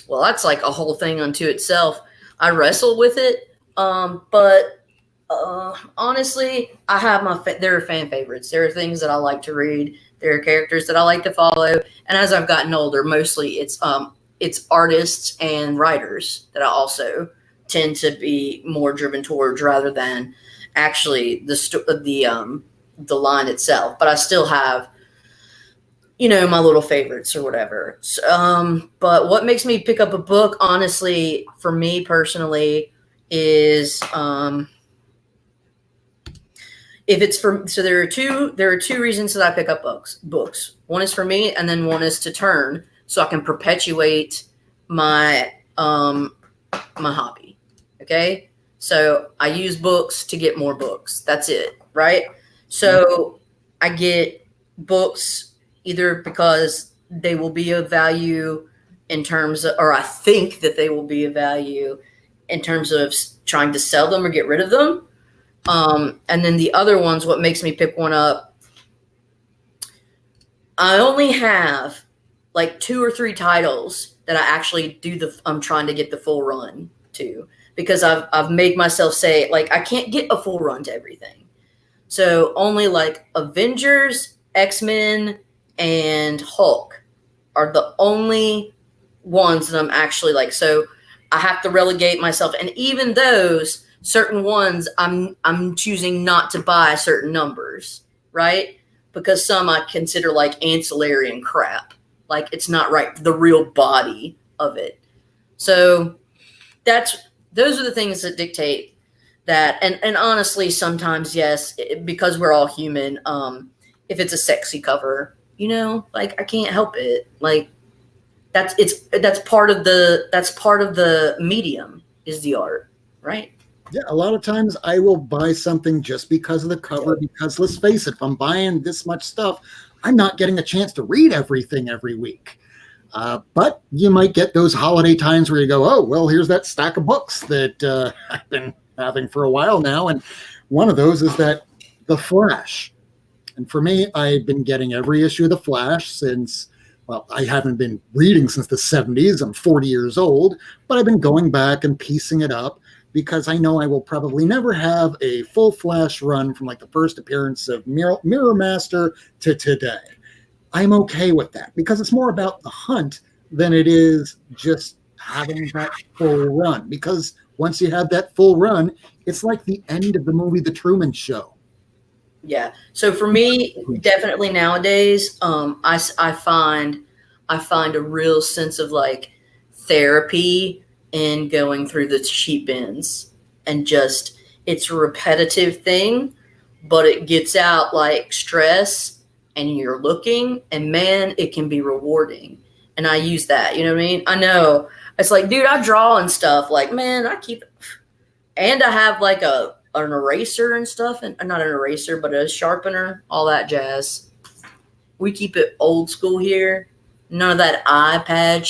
that's like a whole thing unto itself. I wrestle with it, but honestly, I have there are fan favorites. There are things that I like to read. There are characters that I like to follow. And as I've gotten older, mostly it's artists and writers that I also tend to be more driven towards rather than actually the line itself. But I still have, my little favorites or whatever. So, but what makes me pick up a book, honestly, for me personally, is if it's for, so there are two reasons that I pick up books. One is for me, and then one is to turn so I can perpetuate my my hobby. Okay, so I use books to get more books. That's it, right? So I get books either because they will be of value in terms of, or I think that they will be of value in terms of trying to sell them or get rid of them. And then the other ones, what makes me pick one up I only have like 2 or 3 titles that I actually I'm trying to get the full run to, because I've made myself say, like, I can't get a full run to everything. So only like Avengers, X-Men, and Hulk are the only ones that I'm actually like, so I have to relegate myself. And even those certain ones, I'm choosing not to buy certain numbers, right? Because some I consider like ancillary and crap. Like, it's not right, the real body of it. So those are the things that dictate that. And honestly, sometimes, yes, because we're all human, if it's a sexy cover, like, I can't help it. Like, that's part of the medium, is the art, right? Yeah, a lot of times I will buy something just because of the cover, because let's face it, if I'm buying this much stuff, I'm not getting a chance to read everything every week. But you might get those holiday times where you go, oh, well, here's that stack of books that I've been having for a while now. And one of those is that The Flash. And for me, I've been getting every issue of The Flash since, well, I haven't been reading since the 70s. I'm 40 years old, but I've been going back and piecing it up, because I know I will probably never have a full Flash run from like the first appearance of Mirror Master to today. I'm okay with that, because it's more about the hunt than it is just having that full run. Because once you have that full run, it's like the end of the movie The Truman Show. Yeah. So for me, definitely nowadays, I find a real sense of like therapy in going through the cheap ends, and just, it's a repetitive thing, but it gets out like stress, and you're looking, and man, it can be rewarding. And I use that, you know what I mean? I know it's like, dude, I draw and stuff, like, man, I keep, and I have like an eraser and stuff, and not an eraser, but a sharpener, all that jazz. We keep it old school here. None of that iPad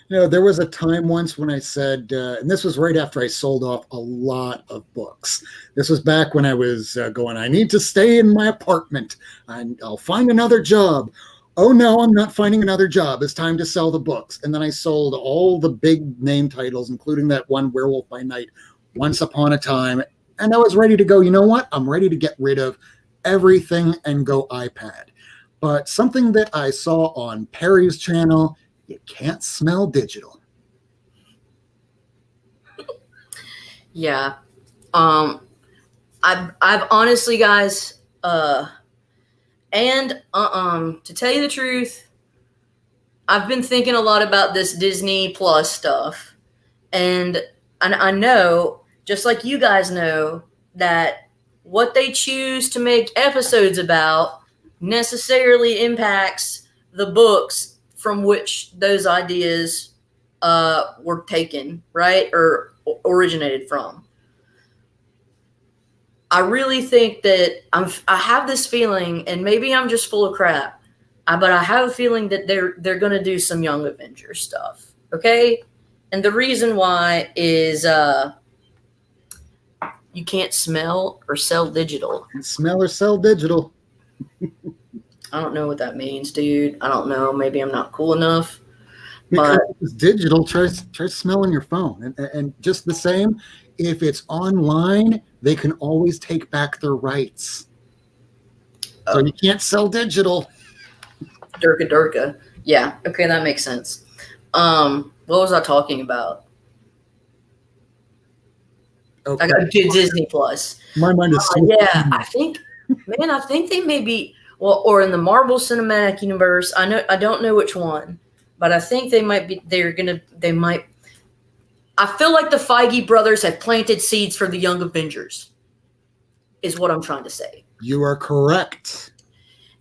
There was a time once when I said, and this was right after I sold off a lot of books. This was back when I was going, I need to stay in my apartment, and I'll find another job. Oh no, I'm not finding another job. It's time to sell the books. And then I sold all the big name titles, including that one Werewolf by Night, Once Upon a Time. And I was ready to go, you know what? I'm ready to get rid of everything and go iPad. But something that I saw on Perry's channel, you can't smell digital. Yeah. I've honestly, guys, to tell you the truth, I've been thinking a lot about this Disney Plus stuff. And I know, just like you guys know, that what they choose to make episodes about necessarily impacts the books from which those ideas were taken, right? Or originated from. I really think that I have this feeling, and maybe I'm just full of crap, but I have a feeling that they're going to do some Young Avengers stuff, okay? And the reason why is you can't smell or sell digital. Smell or sell digital. I don't know what that means, dude. I don't know. Maybe I'm not cool enough. Because it's digital, try smelling your phone. And just the same, if it's online, they can always take back their rights. So you can't sell digital. Durka. Yeah. Okay, that makes sense. What was I talking about? Okay. I got Disney Plus. My mind is yeah, I think they may be, well, or in the Marvel Cinematic Universe. I don't know which one, but I think they might. I feel like the Feige brothers have planted seeds for the Young Avengers, is what I'm trying to say. You are correct.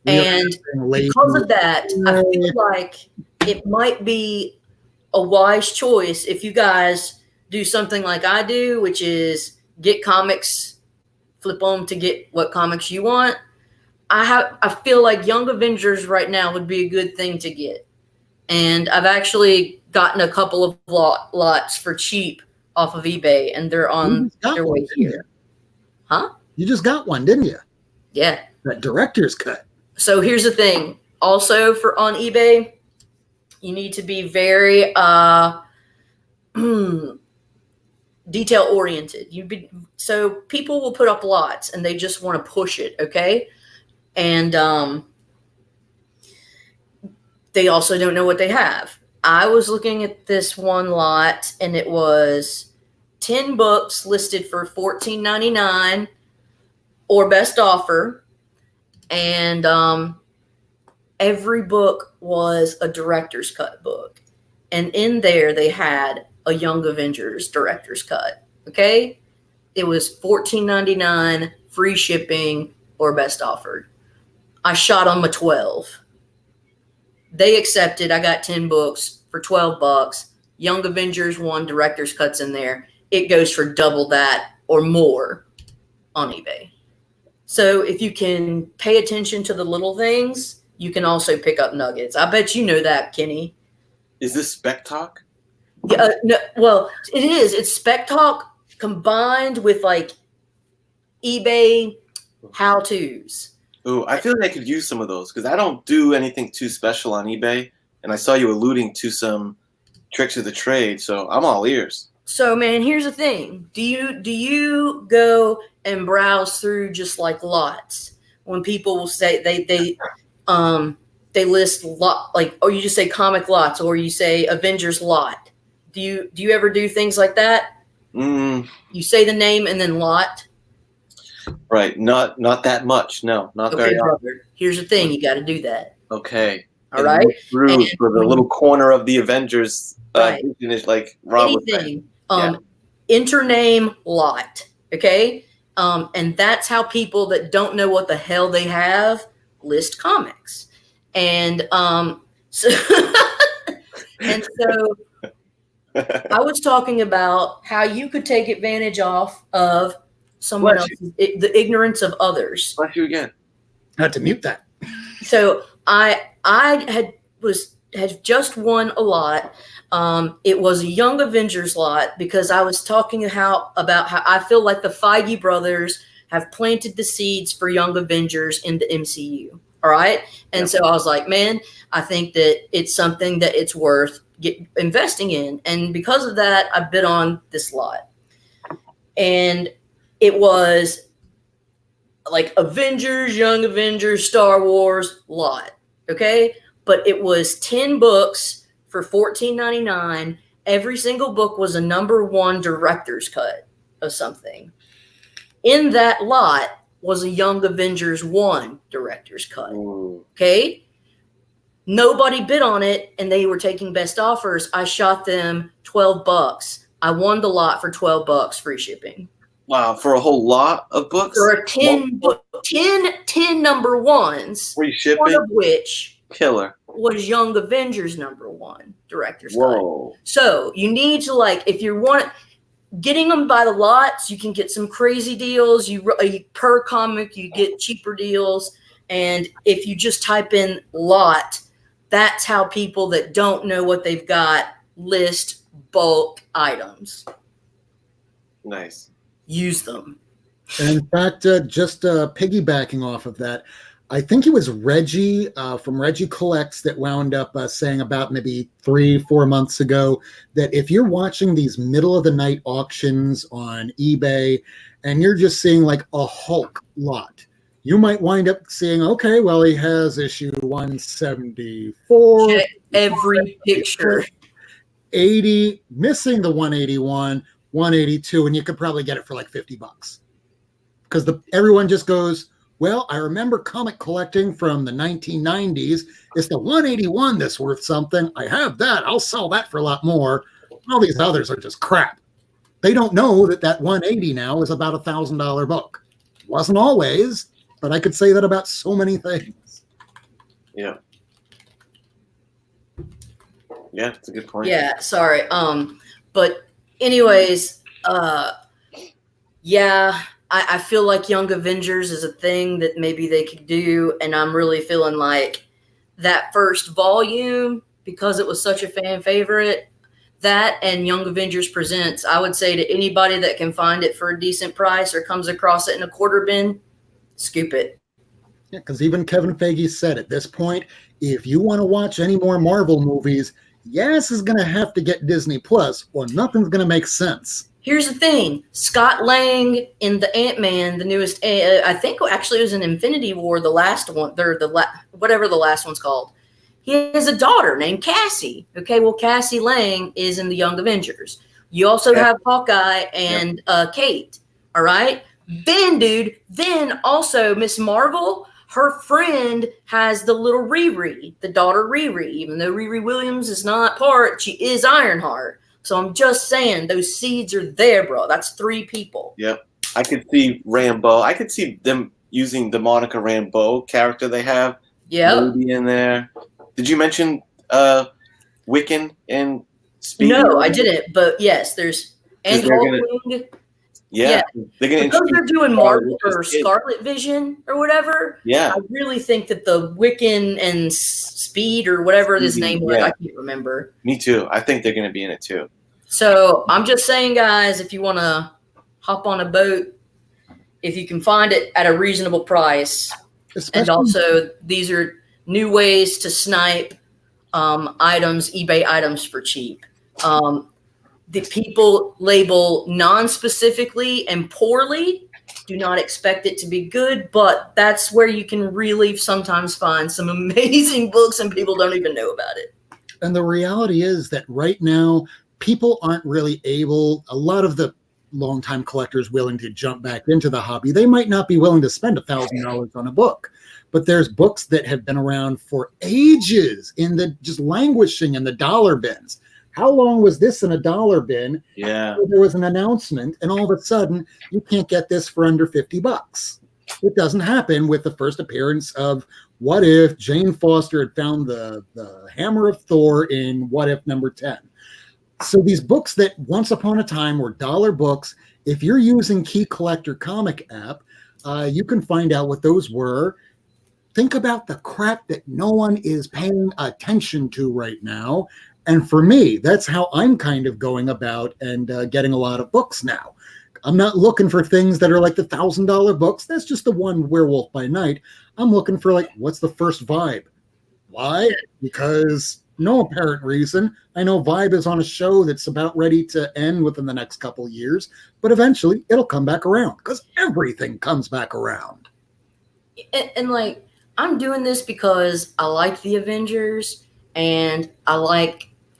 And because of that, I feel like it might be a wise choice if you guys do something like I do, which is get comics, flip them to get what comics you want. I feel like Young Avengers right now would be a good thing to get. And I've actually gotten a couple of lots for cheap off of eBay, and they're on their way here. Huh? You just got one, didn't you? Yeah. That director's cut. So here's the thing. Also for on eBay, you need to be very detail oriented. So people will put up lots and they just want to push it, okay? And they also don't know what they have. I was looking at this one lot and it was 10 books listed for $14.99 or best offer, and every book was a director's cut book, and in there they had a Young Avengers director's cut. Okay, it was $14.99, free shipping, or best offered. I shot them a 12. They accepted. I got 10 books for $12. Young Avengers 1 director's cuts in there. It goes for double that or more on eBay. So if you can pay attention to the little things, you can also pick up nuggets. I bet you know that, Kenny. Is this Spec Talk? Yeah, no, well, it is. It's Spec Talk combined with like eBay how-tos. Ooh, I feel like I could use some of those because I don't do anything too special on eBay, and I saw you alluding to some tricks of the trade, so I'm all ears. So, man, here's the thing. Do you go and browse through just like lots when people will say they list lot, like, or you just say comic lots or you say Avengers lot? Do you ever do things like that? You say the name and then lot? Right. Not that much. No, not Okay, very often. brother. Here's the thing. You got to do that. Okay. All right. Through for the little corner of the Avengers. Right. Is like Rob was saying. Anything. Enter name lot. Okay. And that's how people that don't know what the hell they have list comics. And so I was talking about how you could take advantage of someone else, the ignorance of others. Bless you again. I had to mute that. So I had just won a lot. It was a Young Avengers lot because I was talking about how I feel like the Feige brothers have planted the seeds for Young Avengers in the MCU. All right. And so I was like, man, I think that it's something that it's worth investing in. And because of that, I bid on this lot. And it was like Avengers, Young Avengers, Star Wars lot. Okay. But it was 10 books for $14.99. Every single book was a #1 director's cut of something. In that lot was a Young Avengers 1 director's cut. Ooh. Okay. Nobody bid on it and they were taking best offers. I shot them $12. I won the lot for $12, free shipping. Wow, for a whole lot of books? There are 10 #1s, Free shipping? one of which Killer. was Young Avengers #1 director's Whoa. cut. So you need to, like, if you want getting them by the lots, you can get some crazy deals. Per comic, you get cheaper deals. And if you just type in lot, that's how people that don't know what they've got list bulk items. Nice. Use them. And in fact, just piggybacking off of that, I think it was Reggie from Reggie Collects that wound up saying about maybe 3-4 months ago that if you're watching these middle of the night auctions on eBay and you're just seeing like a Hulk lot, you might wind up seeing, okay, well, he has issue 174. Check every picture. 80, missing the 181, 182, and you could probably get it for like $50. Because everyone just goes, well, I remember comic collecting from the 1990s. It's the 181 that's worth something. I have that. I'll sell that for a lot more. All these others are just crap. They don't know that 180 now is about $1,000 book. It wasn't always, but I could say that about so many things. Yeah. Yeah, that's a good point. Yeah, sorry. But anyways, yeah, I feel like Young Avengers is a thing that maybe they could do, and I'm really feeling like that first volume, because it was such a fan favorite, that and Young Avengers Presents, I would say to anybody that can find it for a decent price or comes across it in a quarter bin, scoop it. Yeah, because even Kevin Feige said at this point, if you want to watch any more Marvel movies, Yas is going to have to get Disney Plus, or nothing's going to make sense. Here's the thing: Scott Lang in the Ant-Man, the newest, I think actually it was in Infinity War, the last one, whatever the last one's called. He has a daughter named Cassie. Okay, well, Cassie Lang is in the Young Avengers. You also have Hawkeye and Kate. All right. Then also Miss Marvel, her friend has the little Riri, the daughter Riri. Even though Riri Williams is not part, she is Ironheart. So I'm just saying those seeds are there, bro. That's 3 people. Yep. I could see Rambo. I could see them using the Monica Rambeau character they have. Yeah. Maybe in there. Did you mention Wiccan and Speed? No, I didn't. But yes, there's and Hulkling. Yeah, they're gonna because they're doing Marvel or Scarlet Vision or whatever. Yeah, I really think that the Wiccan and Speed or whatever his name was, I can't remember. Me too. I think they're gonna be in it too. So I'm just saying, guys, if you want to hop on a boat, if you can find it at a reasonable price, and also these are new ways to snipe items, eBay items for cheap. The people label non-specifically and poorly. Do not expect it to be good, but that's where you can really sometimes find some amazing books and people don't even know about it. And the reality is that right now, people aren't really able, a lot of the longtime collectors willing to jump back into the hobby, they might not be willing to spend $1,000 on a book. But there's books that have been around for ages just languishing in the dollar bins. How long was this in a dollar bin? Yeah. There was an announcement, and all of a sudden, you can't get this for under $50. It doesn't happen with the first appearance of What If Jane Foster had found the Hammer of Thor in What If number 10. So these books that once upon a time were dollar books, if you're using Key Collector Comic app, you can find out what those were. Think about the crap that no one is paying attention to right now. And for me, that's how I'm kind of going about and getting a lot of books now. I'm not looking for things that are like the $1,000 books. That's just the one Werewolf by Night. I'm looking for like, what's the first Vibe? Why? Because no apparent reason. I know Vibe is on a show that's about ready to end within the next couple years, but eventually it'll come back around because everything comes back around. And like, I'm doing this because I like the Avengers and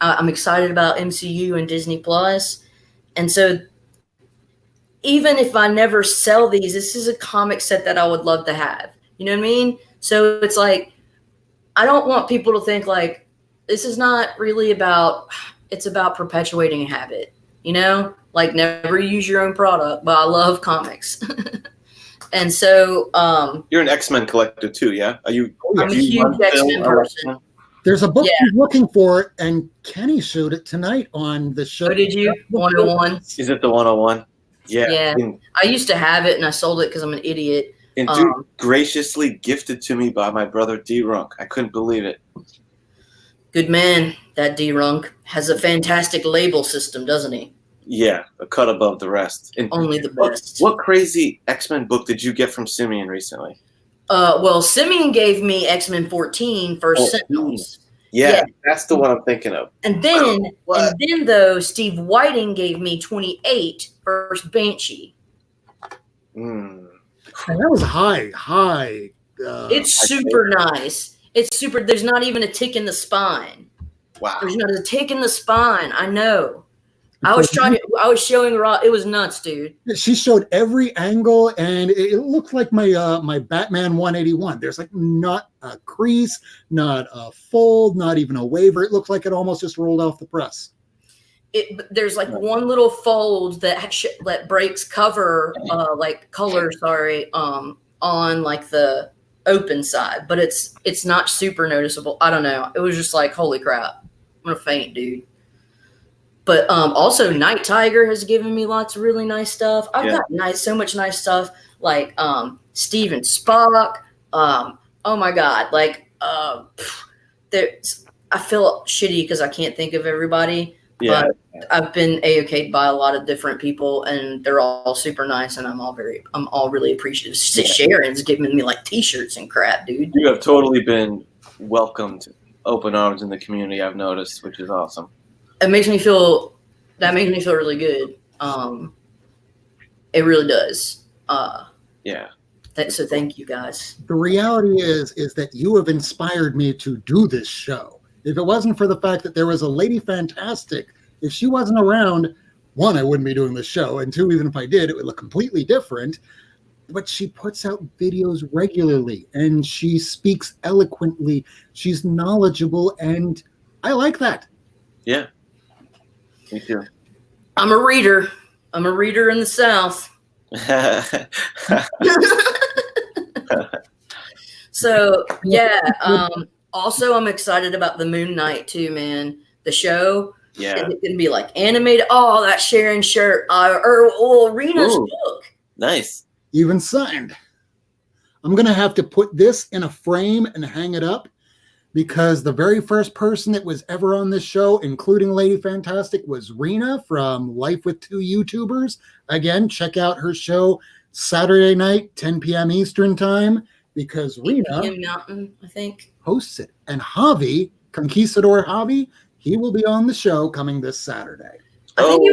I'm excited about MCU and Disney Plus. And so even if I never sell these, this is a comic set that I would love to have. You know what I mean? So it's like, I don't want people to think like, this is not really it's about perpetuating a habit, you know? Like never use your own product, but I love comics. And so you're an X-Men collector too, yeah? I'm a huge X-Men person. There's a book he's looking for, and Kenny showed it tonight on the show. Oh, did you? 101? Is it the 101? Yeah. Yeah. I used to have it, and I sold it because I'm an idiot. And dude, graciously gifted to me by my brother D-Runk. I couldn't believe it. Good man, that D-Runk. Has a fantastic label system, doesn't he? Yeah, a cut above the rest. And only the best. What crazy X-Men book did you get from Simeon recently? Well, Simeon gave me X-Men 14 First Sentinels. Yeah, that's the one I'm thinking of. And then, though, Steve Whiting gave me 28 First Banshee. And that was high. It's super nice. It's super. There's not even a tick in the spine. Wow. There's not a tick in the spine. I know. I was showing Rob. It was nuts, dude. She showed every angle, and it looked like my Batman 181. There's like not a crease, not a fold, not even a waver. It looked like it almost just rolled off the press. There's like one little fold that breaks color, on like the open side, but it's not super noticeable. I don't know. It was just like, holy crap, I'm gonna faint, dude. But also Night Tiger has given me lots of really nice stuff. I've got so much nice stuff like Steven Spock. Oh my God. Like I feel shitty because I can't think of everybody. Yeah. But I've been A-okayed by a lot of different people, and they're all super nice, and I'm all really appreciative. Sharon's giving me like T-shirts and crap, dude. You have totally been welcomed open arms in the community, I've noticed, which is awesome. That makes me feel really good. It really does. Yeah. So thank you guys. The reality is that you have inspired me to do this show. If it wasn't for the fact that there was a Lady Fantastic, if she wasn't around, one, I wouldn't be doing this show, and two, even if I did, it would look completely different. But she puts out videos regularly, and she speaks eloquently. She's knowledgeable, and I like that. Yeah. Me too. I'm a reader. I'm a reader in the South. So yeah. Also, I'm excited about the Moon Knight too, man. The show. Yeah. Is it going to be like animated? Oh, that Sharon shirt or Rena's book. Nice. Even signed. I'm going to have to put this in a frame and hang it up because the very first person that was ever on this show, including Lady Fantastic, was Rena from Life with Two YouTubers. Again, check out her show Saturday night, 10 p.m. Eastern time, because Rena Mountain, I think, hosts it. And Javi, Conquistador Javi, he will be on the show coming this Saturday. I think he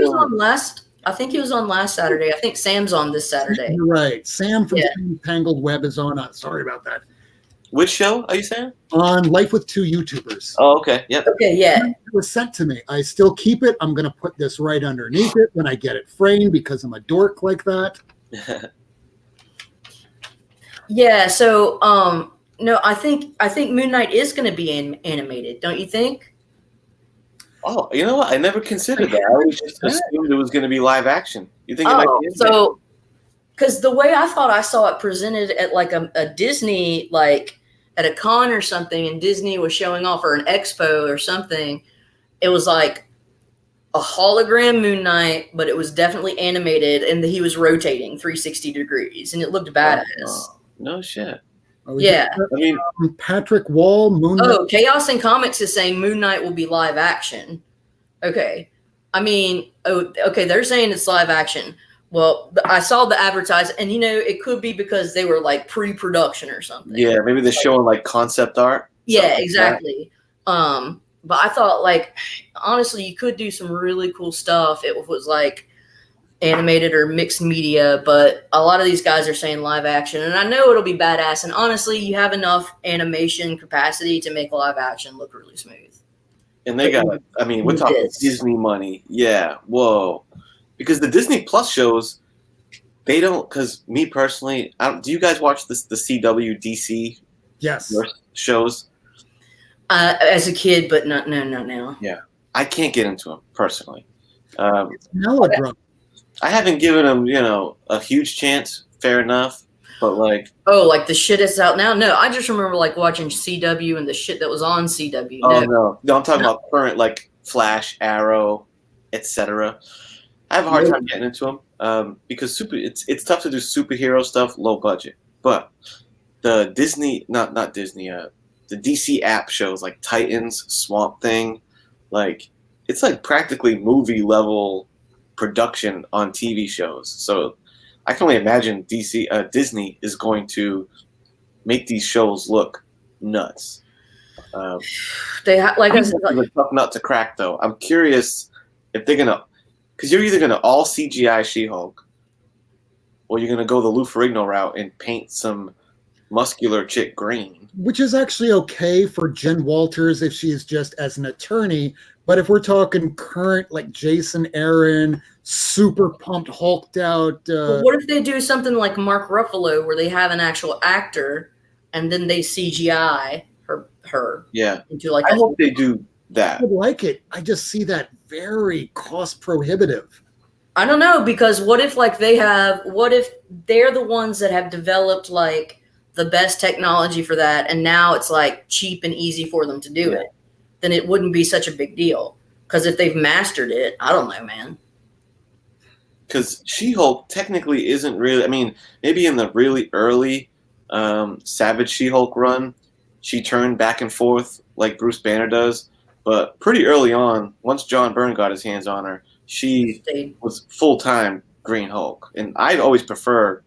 was on last Saturday. I think Sam's on this Saturday. You're right. Sam from Tangled Web is on. Sorry about that. Which show are you saying? On Life with Two YouTubers. Oh, okay. Yep. Okay, yeah. It was sent to me. I still keep it. I'm going to put this right underneath it when I get it framed because I'm a dork like that. Yeah, so no, I think Moon Knight is going to be animated, don't you think? Oh, you know what? I never considered that. I always just assumed it was going to be live action. You think it might be animated? So because the way I thought I saw it presented at like a Disney, like at a con or something, and Disney was showing off, or an expo or something, it was like a hologram Moon Knight, but it was definitely animated, and he was rotating 360 degrees, and it looked badass. No shit. Yeah. I mean, Patrick Wall, Moon Knight. Oh, Chaos in Comics is saying Moon Knight will be live action. Okay. I mean, okay, they're saying it's live action. Well, I saw the advertisement, and it could be because they were like pre-production or something. Yeah, maybe they're showing like concept art. Yeah, exactly. But I thought, like, honestly, you could do some really cool stuff. It was like animated or mixed media, but a lot of these guys are saying live action, and I know it'll be badass. And honestly, you have enough animation capacity to make live action look really smooth. And they got, I mean, we're talking Disney money. Yeah, whoa. Because the Disney Plus shows, they don't, because me personally, do you guys watch the CW DC shows? As a kid, but not now. Yeah. I can't get into them, personally. It's melodrama. I haven't given them, a huge chance, fair enough, but like... Oh, like the shit that's out now? No, I just remember like watching CW and the shit that was on CW. No, I'm talking about current, like Flash, Arrow, etc. I have a hard time getting into them because it's tough to do superhero stuff, low budget. But the Disney, not Disney, the DC app shows like Titans, Swamp Thing, like it's like practically movie level production on TV shows. So I can only imagine Disney is going to make these shows look nuts. They like I said, it's a tough nut to crack, though. I'm curious if they're gonna, because you're either gonna all CGI She-Hulk, or you're gonna go the Lou Ferrigno route and paint some muscular chick green. Which is actually okay for Jen Walters if she is just as an attorney. But if we're talking current, like Jason Aaron, super pumped, hulked out. What if they do something like Mark Ruffalo, where they have an actual actor and then they CGI her? Yeah. Into like I hope they do that. I would like it. I just see that very cost prohibitive. I don't know, because what if they're the ones that have developed like the best technology for that, and now it's like cheap and easy for them to do it? Then it wouldn't be such a big deal. Because if they've mastered it, I don't know, man. Because She-Hulk technically isn't really, I mean, maybe in the really early Savage She-Hulk run, she turned back and forth like Bruce Banner does. But pretty early on, once John Byrne got his hands on her, she was full-time Green Hulk. And I'd always prefer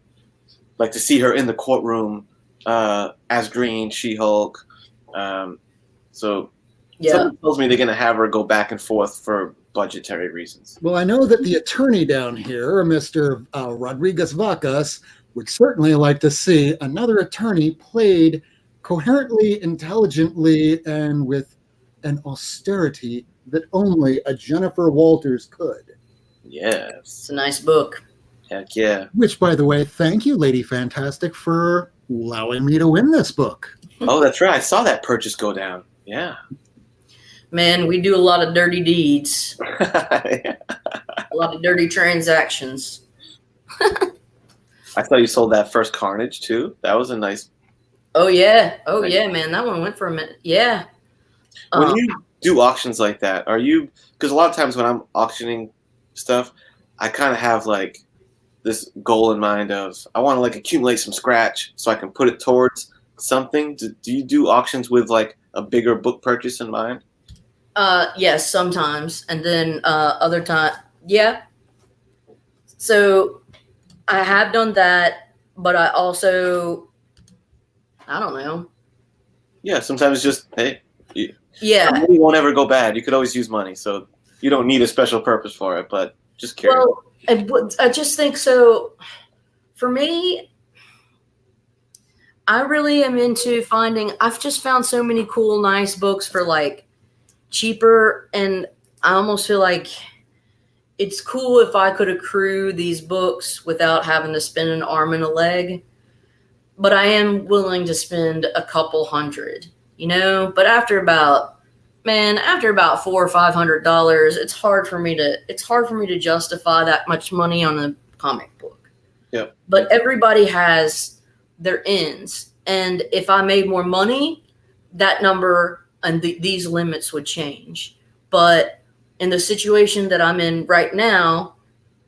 like to see her in the courtroom as Green She-Hulk. So something tells me they're going to have her go back and forth for budgetary reasons. Well, I know that the attorney down here, Mr. Rodriguez Vacas, would certainly like to see another attorney played coherently, intelligently, and with an austerity that only a Jennifer Walters could. Yes. It's a nice book. Heck yeah. Which, by the way, thank you, Lady Fantastic, for allowing me to win this book. Oh, that's right. I saw that purchase go down. Yeah. Man, we do a lot of dirty deeds. Yeah. A lot of dirty transactions. I thought you sold that first Carnage, too. That was a nice... Oh, yeah. Oh, yeah, man. That one went for a minute. Yeah. When you do auctions like that, are you... Because a lot of times when I'm auctioning stuff, I kind of have, like, this goal in mind of I want to, like, accumulate some scratch so I can put it towards something. Do you do auctions with, like, a bigger book purchase in mind? Yes, sometimes. And then other time, yeah. So I have done that, but I also, I don't know. Yeah, sometimes it's just, hey, yeah, money won't ever go bad. You could always use money, so you don't need a special purpose for it, but just curious. Well, I just think so. For me, I really am into finding, I've just found so many cool, nice books for like cheaper, and I almost feel like it's cool if I could accrue these books without having to spend an arm and a leg. But I am willing to spend a couple hundred, you know. But after about $400 or $500, it's hard for me to justify that much money on a comic book. Yeah. But everybody has their ends, and if I made more money, that number and these limits would change. But in the situation that I'm in right now,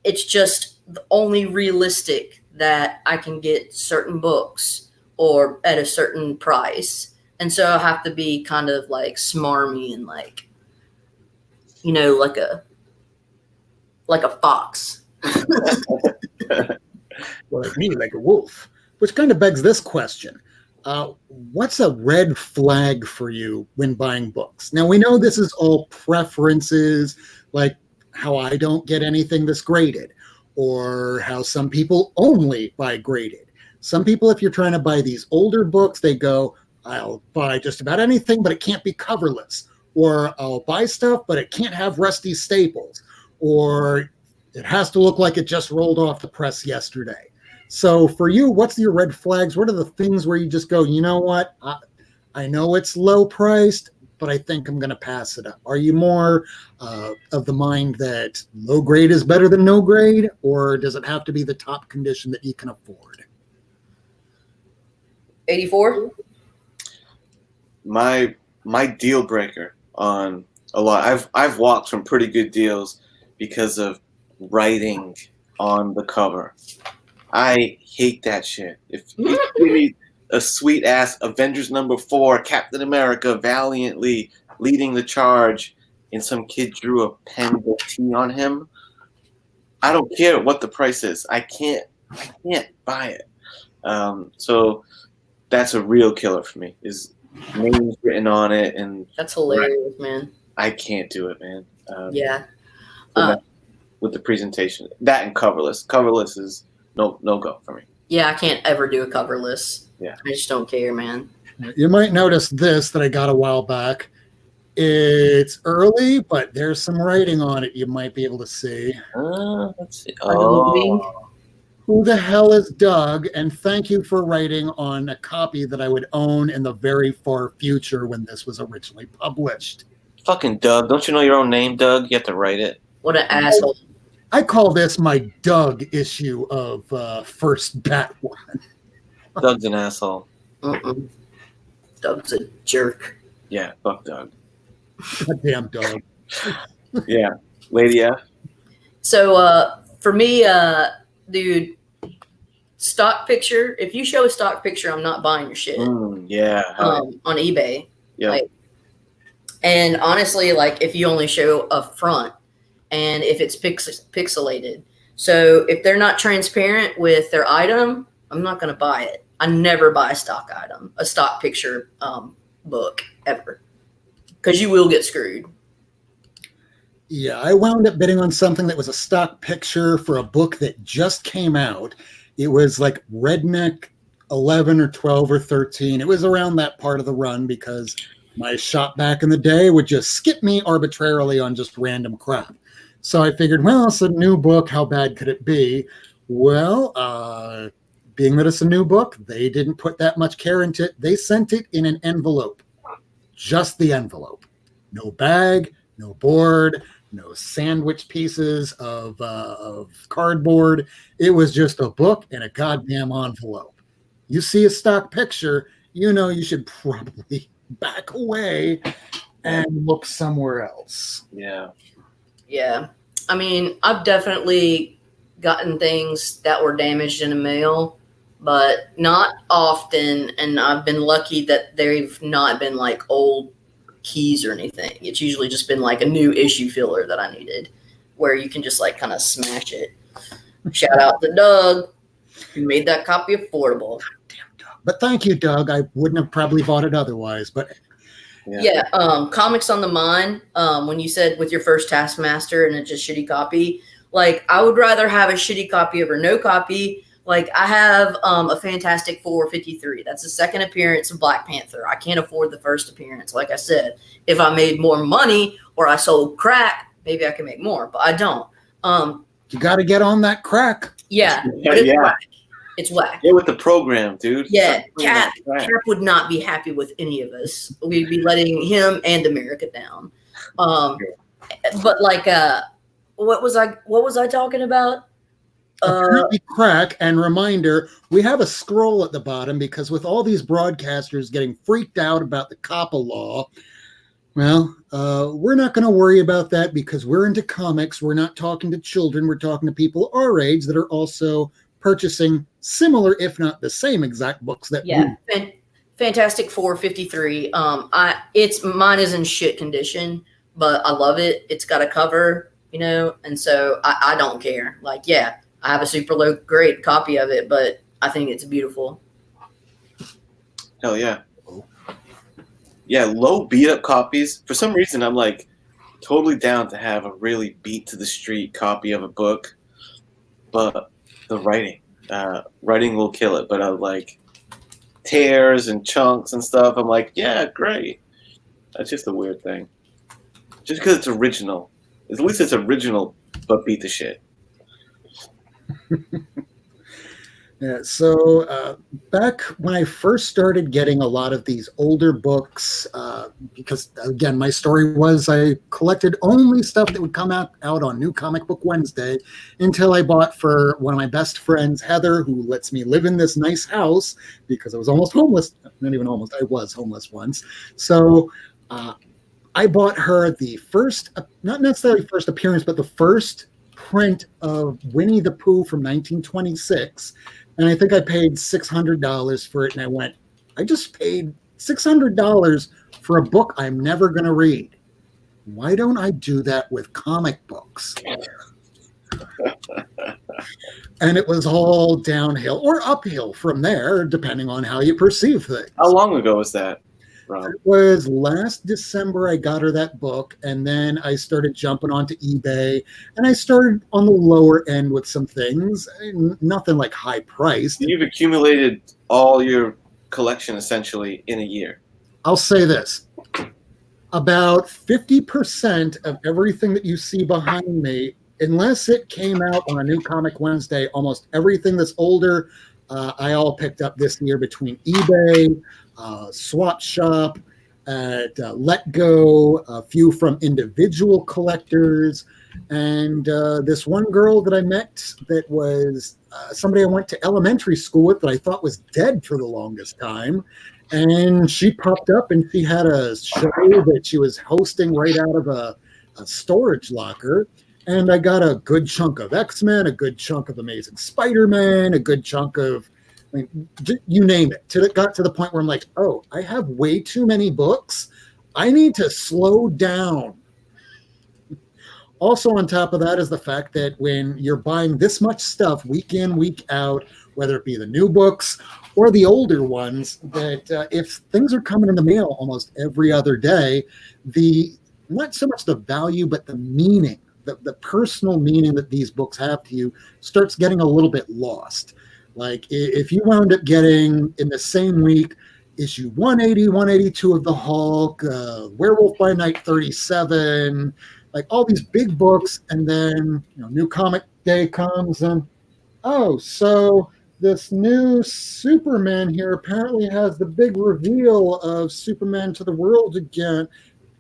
it's just only realistic that I can get certain books or at a certain price. And so I have to be kind of like smarmy and like, you know, like a fox. Well, like me, like a wolf. Which kind of begs this question. What's a red flag for you when buying books? Now, we know this is all preferences, like how I don't get anything that's graded, or how some people only buy graded. Some people, if you're trying to buy these older books, they go, I'll buy just about anything, but it can't be coverless. Or I'll buy stuff, but it can't have rusty staples. Or it has to look like it just rolled off the press yesterday. So for you, what's your red flags? What are the things where you just go, you know what? I know it's low priced, but I think I'm going to pass it up. Are you more of the mind that low grade is better than no grade, or does it have to be the top condition that you can afford? 84? My deal breaker on a lot. I've walked from pretty good deals because of writing on the cover. I hate that shit. If you give me a sweet ass Avengers #4, Captain America valiantly leading the charge, and some kid drew a pen with T on him, I don't care what the price is. I can't buy it. So that's a real killer for me. Is names written on it, and that's hilarious, man. I can't do it, man. Yeah. With the presentation, that and coverless. Coverless is no go for me. Yeah, I can't ever do a coverless. Yeah. I just don't care, man. You might notice this that I got a while back. It's early, but there's some writing on it you might be able to see. Let's see. Oh. Who the hell is Doug? And thank you for writing on a copy that I would own in the very far future when this was originally published. Fucking Doug. Don't you know your own name, Doug? You have to write it. What an asshole. I call this my Doug issue of First Batwoman. Doug's an asshole. Doug's a jerk. Yeah, fuck Doug. Goddamn Doug. Yeah. Lady F? So for me, dude, stock picture. If you show a stock picture, I'm not buying your shit. Yeah. On eBay. Yeah. Like, And honestly, like if you only show a front and if it's pixelated, so if they're not transparent with their item, I'm not going to buy it. I never buy a stock item, a stock picture book ever, because you will get screwed. Yeah, I wound up bidding on something that was a stock picture for a book that just came out. It was like Redneck 11 or 12 or 13. It was around that part of the run because my shop back in the day would just skip me arbitrarily on just random crap. So I figured, well, it's a new book. How bad could it be? Well, being that it's a new book, they didn't put that much care into it. They sent it in an envelope, just the envelope. No bag, no board, no sandwich pieces of cardboard. It was just a book and a goddamn envelope. You see a stock picture, you know you should probably back away and look somewhere else. Yeah. Yeah. I mean, I've definitely gotten things that were damaged in the mail, but not often. And I've been lucky that they've not been like old keys or anything. It's usually just been like a new issue filler that I needed, where you can just like kind of smash it. Shout out to Doug, who made that copy affordable. Damn Doug. But thank you, Doug. I wouldn't have probably bought it otherwise. But yeah, Comics on the Mind, when you said with your first Taskmaster and it's just shitty copy, like I would rather have a shitty copy over no copy. Like I have a Fantastic Four 53. That's the second appearance of Black Panther. I can't afford the first appearance. Like I said, if I made more money or I sold crack, maybe I could make more, but I don't. You got to get on that crack. Yeah, but it's whack. It's whack. Yeah, with the program, dude. Yeah, Cap would not be happy with any of us. We'd be letting him and America down. But like, what was I talking about? Apparently crack, and reminder, we have a scroll at the bottom because with all these broadcasters getting freaked out about the COPPA law, well, we're not going to worry about that because we're into comics. We're not talking to children. We're talking to people our age that are also purchasing similar, if not the same exact books that Fantastic Four 53. Mine is in shit condition, but I love it. It's got a cover, and so I don't care. Like, yeah, I have a super low grade copy of it, but I think it's beautiful. Hell yeah. Yeah, low beat up copies. For some reason, I'm like totally down to have a really beat to the street copy of a book, but the writing will kill it. But I like tears and chunks and stuff. I'm like, yeah, great. That's just a weird thing. Just because it's original. At least it's original, but beat the shit. Yeah, so back when I first started getting a lot of these older books, because again, my story was I collected only stuff that would come out on New Comic Book Wednesday until I bought for one of my best friends, Heather, who lets me live in this nice house because I was almost homeless. Not even almost, I was homeless once. So I bought her the first, not necessarily first appearance, but the first print of Winnie the Pooh from 1926. And I think I paid $600 for it. And I went, I just paid $600 for a book I'm never going to read. Why don't I do that with comic books? And it was all downhill or uphill from there, depending on how you perceive things. How long ago was that, Rob? It was last December I got her that book, and then I started jumping onto eBay, and I started on the lower end with some things, nothing like high priced. You've accumulated all your collection essentially in a year. I'll say this. About 50% of everything that you see behind me, unless it came out on a New Comic Wednesday, almost everything that's older, I all picked up this year between eBay, Swap Shop, at Let Go, a few from individual collectors, and this one girl that I met that was somebody I went to elementary school with that I thought was dead for the longest time. And she popped up and she had a show that she was hosting right out of a storage locker. And I got a good chunk of X-Men, a good chunk of Amazing Spider-Man, a good chunk of, you name it. Till it got to the point where I'm like, oh, I have way too many books. I need to slow down. Also, on top of that is the fact that when you're buying this much stuff week in, week out, whether it be the new books or the older ones, that if things are coming in the mail almost every other day, the not so much the value, but the meaning, the personal meaning that these books have to you starts getting a little bit lost. Like if you wound up getting in the same week issue 180, 182 of the Hulk, Werewolf by Night 37, like all these big books, and then new comic day comes, and oh, so this new Superman here apparently has the big reveal of Superman to the world again.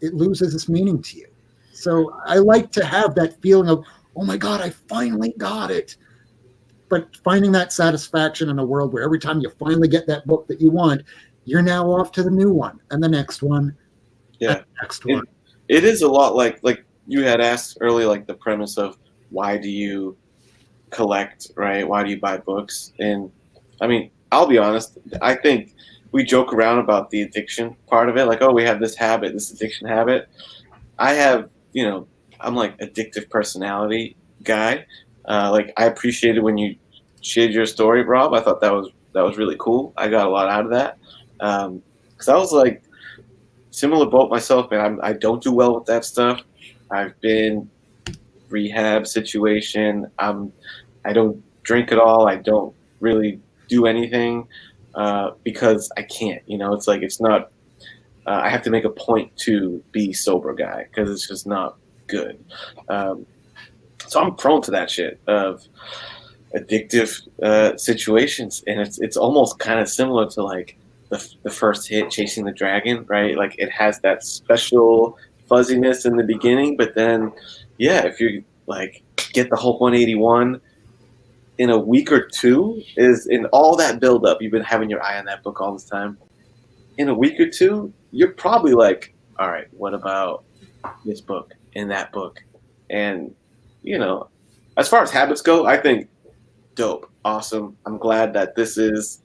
It loses its meaning to you. So I like to have that feeling of, oh my God, I finally got it. But finding that satisfaction in a world where every time you finally get that book that you want, you're now off to the new one and the next one. Yeah. And the next one. It is a lot like you had asked earlier, like the premise of why do you collect, right? Why do you buy books? And I mean, I'll be honest, I think we joke around about the addiction part of it. Like, oh, we have this habit, this addiction habit. I have, I'm like addictive personality guy. Like I appreciated when you shared your story, Rob. I thought that was really cool. I got a lot out of that. Cause I was like similar boat myself, man. I don't do well with that stuff. I've been rehab situation. I don't drink at all. I don't really do anything because I can't. It's like it's not. I have to make a point to be sober guy because it's just not good. So I'm prone to that shit of addictive situations, and it's almost kind of similar to like the first hit, Chasing the Dragon, right? Like it has that special fuzziness in the beginning, but then, yeah, if you like get the Hulk 181 in a week or two, is in all that build up, you've been having your eye on that book all this time. In a week or two, you're probably like, all right, what about this book and that book? And, as far as habits go, I think dope, awesome. I'm glad that this is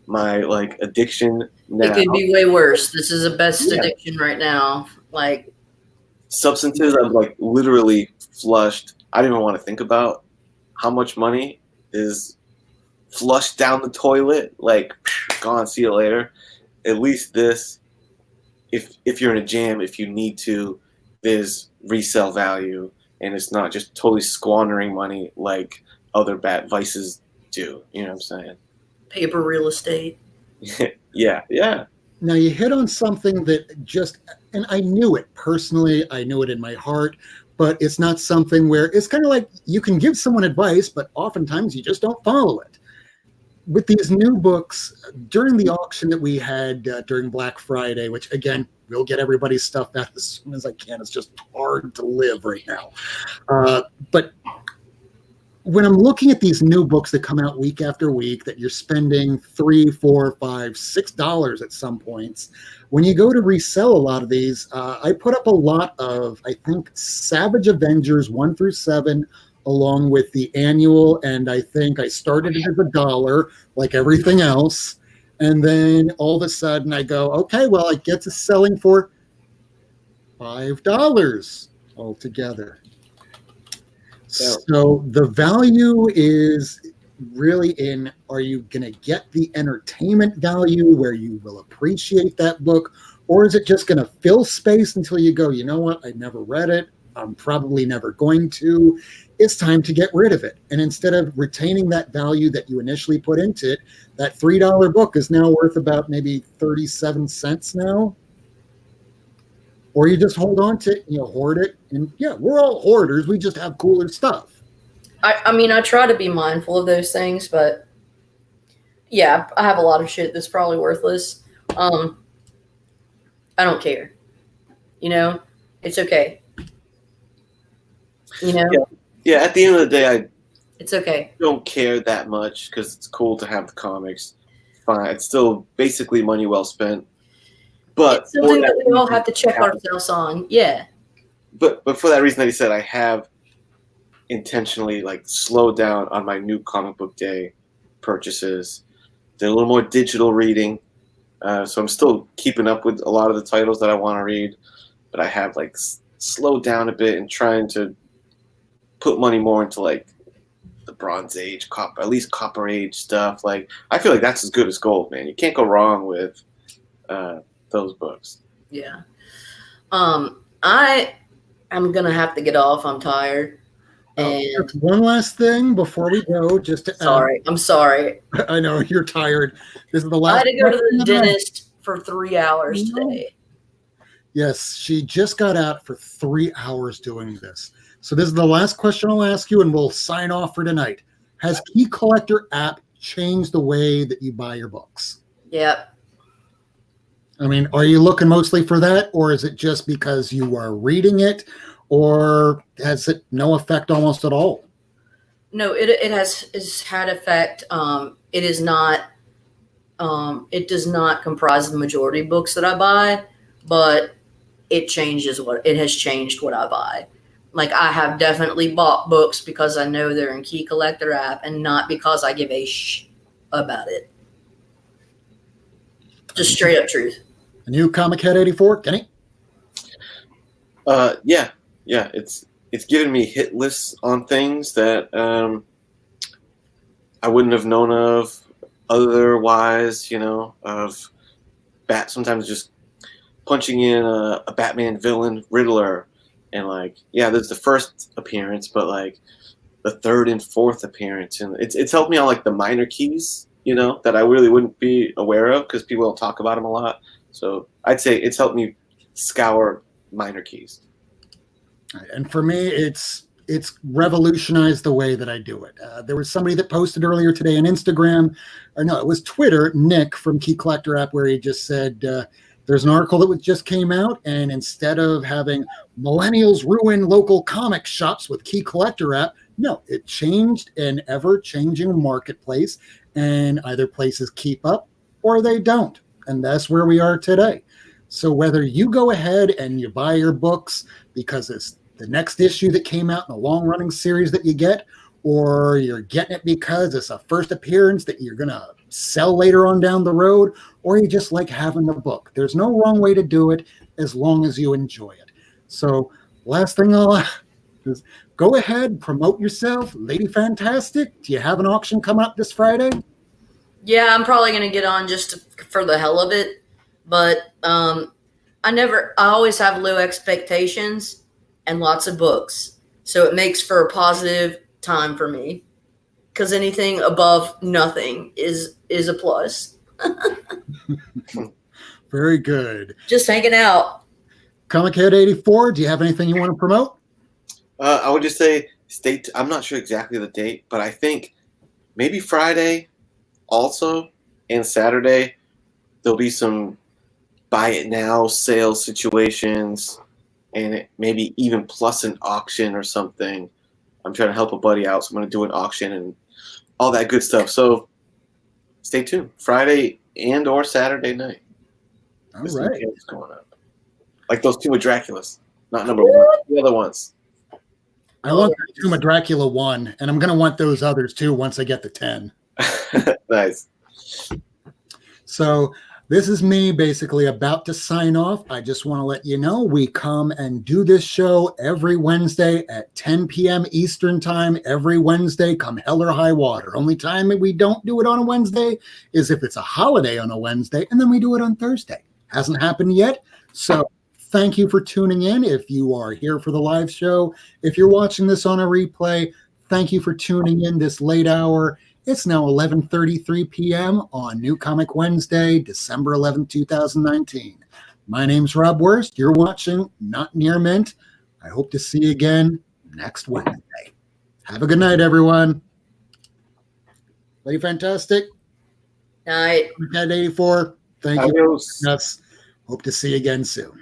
my like addiction now. It could be way worse. This is the best addiction right now. Like substances, I've like literally flushed. I don't even want to think about how much money is flushed down the toilet. Like, gone, see you later. At least this, if you're in a jam, if you need to, there's resale value, and it's not just totally squandering money like other bad vices do. You know what I'm saying? paper real estate. Yeah. Now you hit on something that and I knew it personally, I knew it in my heart, but it's not something where it's kind of like you can give someone advice, but oftentimes you just don't follow it. With these new books, during the auction that we had during Black Friday, which again, we'll get everybody's stuff out as soon as I can. It's just hard to live right now. But when I'm looking at these new books that come out week after week, that you're spending $3, $4, $5, $6 at some points, when you go to resell a lot of these, I put up a lot of, I think, Savage Avengers 1 through 7, along with the annual, and I think I started it as $1, like everything else. And then all of a sudden I go, okay, well, I get to selling for $5 altogether. So the value is really in, are you going to get the entertainment value where you will appreciate that book, or is it just going to fill space until you go, you know what, I never read it, I'm probably never going to, it's time to get rid of it. And instead of retaining that value that you initially put into it, that $3 book is now worth about maybe 37 cents now. Or you just hold on to it, hoard it. And yeah, we're all hoarders. We just have cooler stuff. I mean, I try to be mindful of those things, but yeah, I have a lot of shit that's probably worthless. I don't care. It's okay. Yeah, at the end of the day, it's okay. Don't care that much because it's cool to have the comics. Fine. It's still basically money well spent. But it's something that we all have to check ourselves on. Yeah. But for that reason that he said, I have intentionally slowed down on my new comic book day purchases. Did a little more digital reading. So I'm still keeping up with a lot of the titles that I want to read, but I have like slowed down a bit and trying to put money more into like the Bronze Age, at least Copper Age stuff. Like I feel like that's as good as gold, man. You can't go wrong with those books. Yeah. I'm gonna have to get off. I'm tired. And one last thing before we go, just to I'm sorry. I know you're tired. This is the last. I had to go to the dentist for 3 hours today. Yes, she just got out for 3 hours doing this. So this is the last question I'll ask you, and we'll sign off for tonight. Has Key Collector app changed the way that you buy your books? Yep. I mean, are you looking mostly for that, or is it just because you are reading it, or has it no effect almost at all? No, it has had effect. It is not. It does not comprise the majority of books that I buy, but it has changed what I buy. Like I have definitely bought books because I know they're in Key Collector app, and not because I give a about it. Just straight up truth. A new Comic Head 84, Kenny? Yeah. It's giving me hit lists on things that I wouldn't have known of otherwise, of sometimes just punching in a Batman villain, Riddler, and there's the first appearance, but like the third and fourth appearance, and it's helped me on like the minor keys, that I really wouldn't be aware of because people don't talk about them a lot. So I'd say it's helped me scour minor keys. And for me, it's revolutionized the way that I do it. There was somebody that posted earlier today on Instagram, or no, it was Twitter, Nick from Key Collector app, where he just said there's an article that just came out, and instead of having millennials ruin local comic shops with Key Collector app, no, it changed an ever-changing marketplace, and either places keep up or they don't. And that's where we are today. So whether you go ahead and you buy your books because it's the next issue that came out in a long-running series that you get, or you're getting it because it's a first appearance that you're going to sell later on down the road, or you just like having the book. There's no wrong way to do it as long as you enjoy it. So last thing I'll is go ahead, promote yourself. Lady Fantastic, do you have an auction coming up this Friday? Yeah, I'm probably going to get on just for the hell of it. But I always have low expectations and lots of books. So it makes for a positive time for me. Because anything above nothing is a plus. Very good. Just hanging out. Comic Head 84, do you have anything you want to promote? I would just say I'm not sure exactly the date, but I think maybe Friday also and Saturday there'll be some buy it now sale situations, and maybe even plus an auction or something. I'm trying to help a buddy out, so I'm going to do an auction and all that good stuff. So stay tuned. Friday and or Saturday night. All right. It's going up. Like those two with Draculas. Not number one. The other ones. I want the Tomb of Dracula 1, and I'm going to want those others too once I get to 10. Nice. So this is me basically about to sign off. I just want to let you know we come and do this show every Wednesday at 10 p.m. Eastern time. Every Wednesday, come hell or high water. Only time that we don't do it on a Wednesday is if it's a holiday on a Wednesday, and then we do it on Thursday. Hasn't happened yet. So thank you for tuning in. If you are here for the live show, if you're watching this on a replay, thank you for tuning in this late hour. It's now 11:33 p.m. on New Comic Wednesday, December 11, 2019. My name's Rob Wurst. You're watching Not Near Mint. I hope to see you again next Wednesday. Have a good night, everyone. Lady Fantastic. Night. Cat 84. Thank you. Yes. Hope to see you again soon.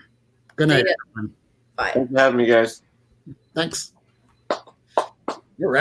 Good night, everyone. Bye. Thanks for having me, guys. Thanks.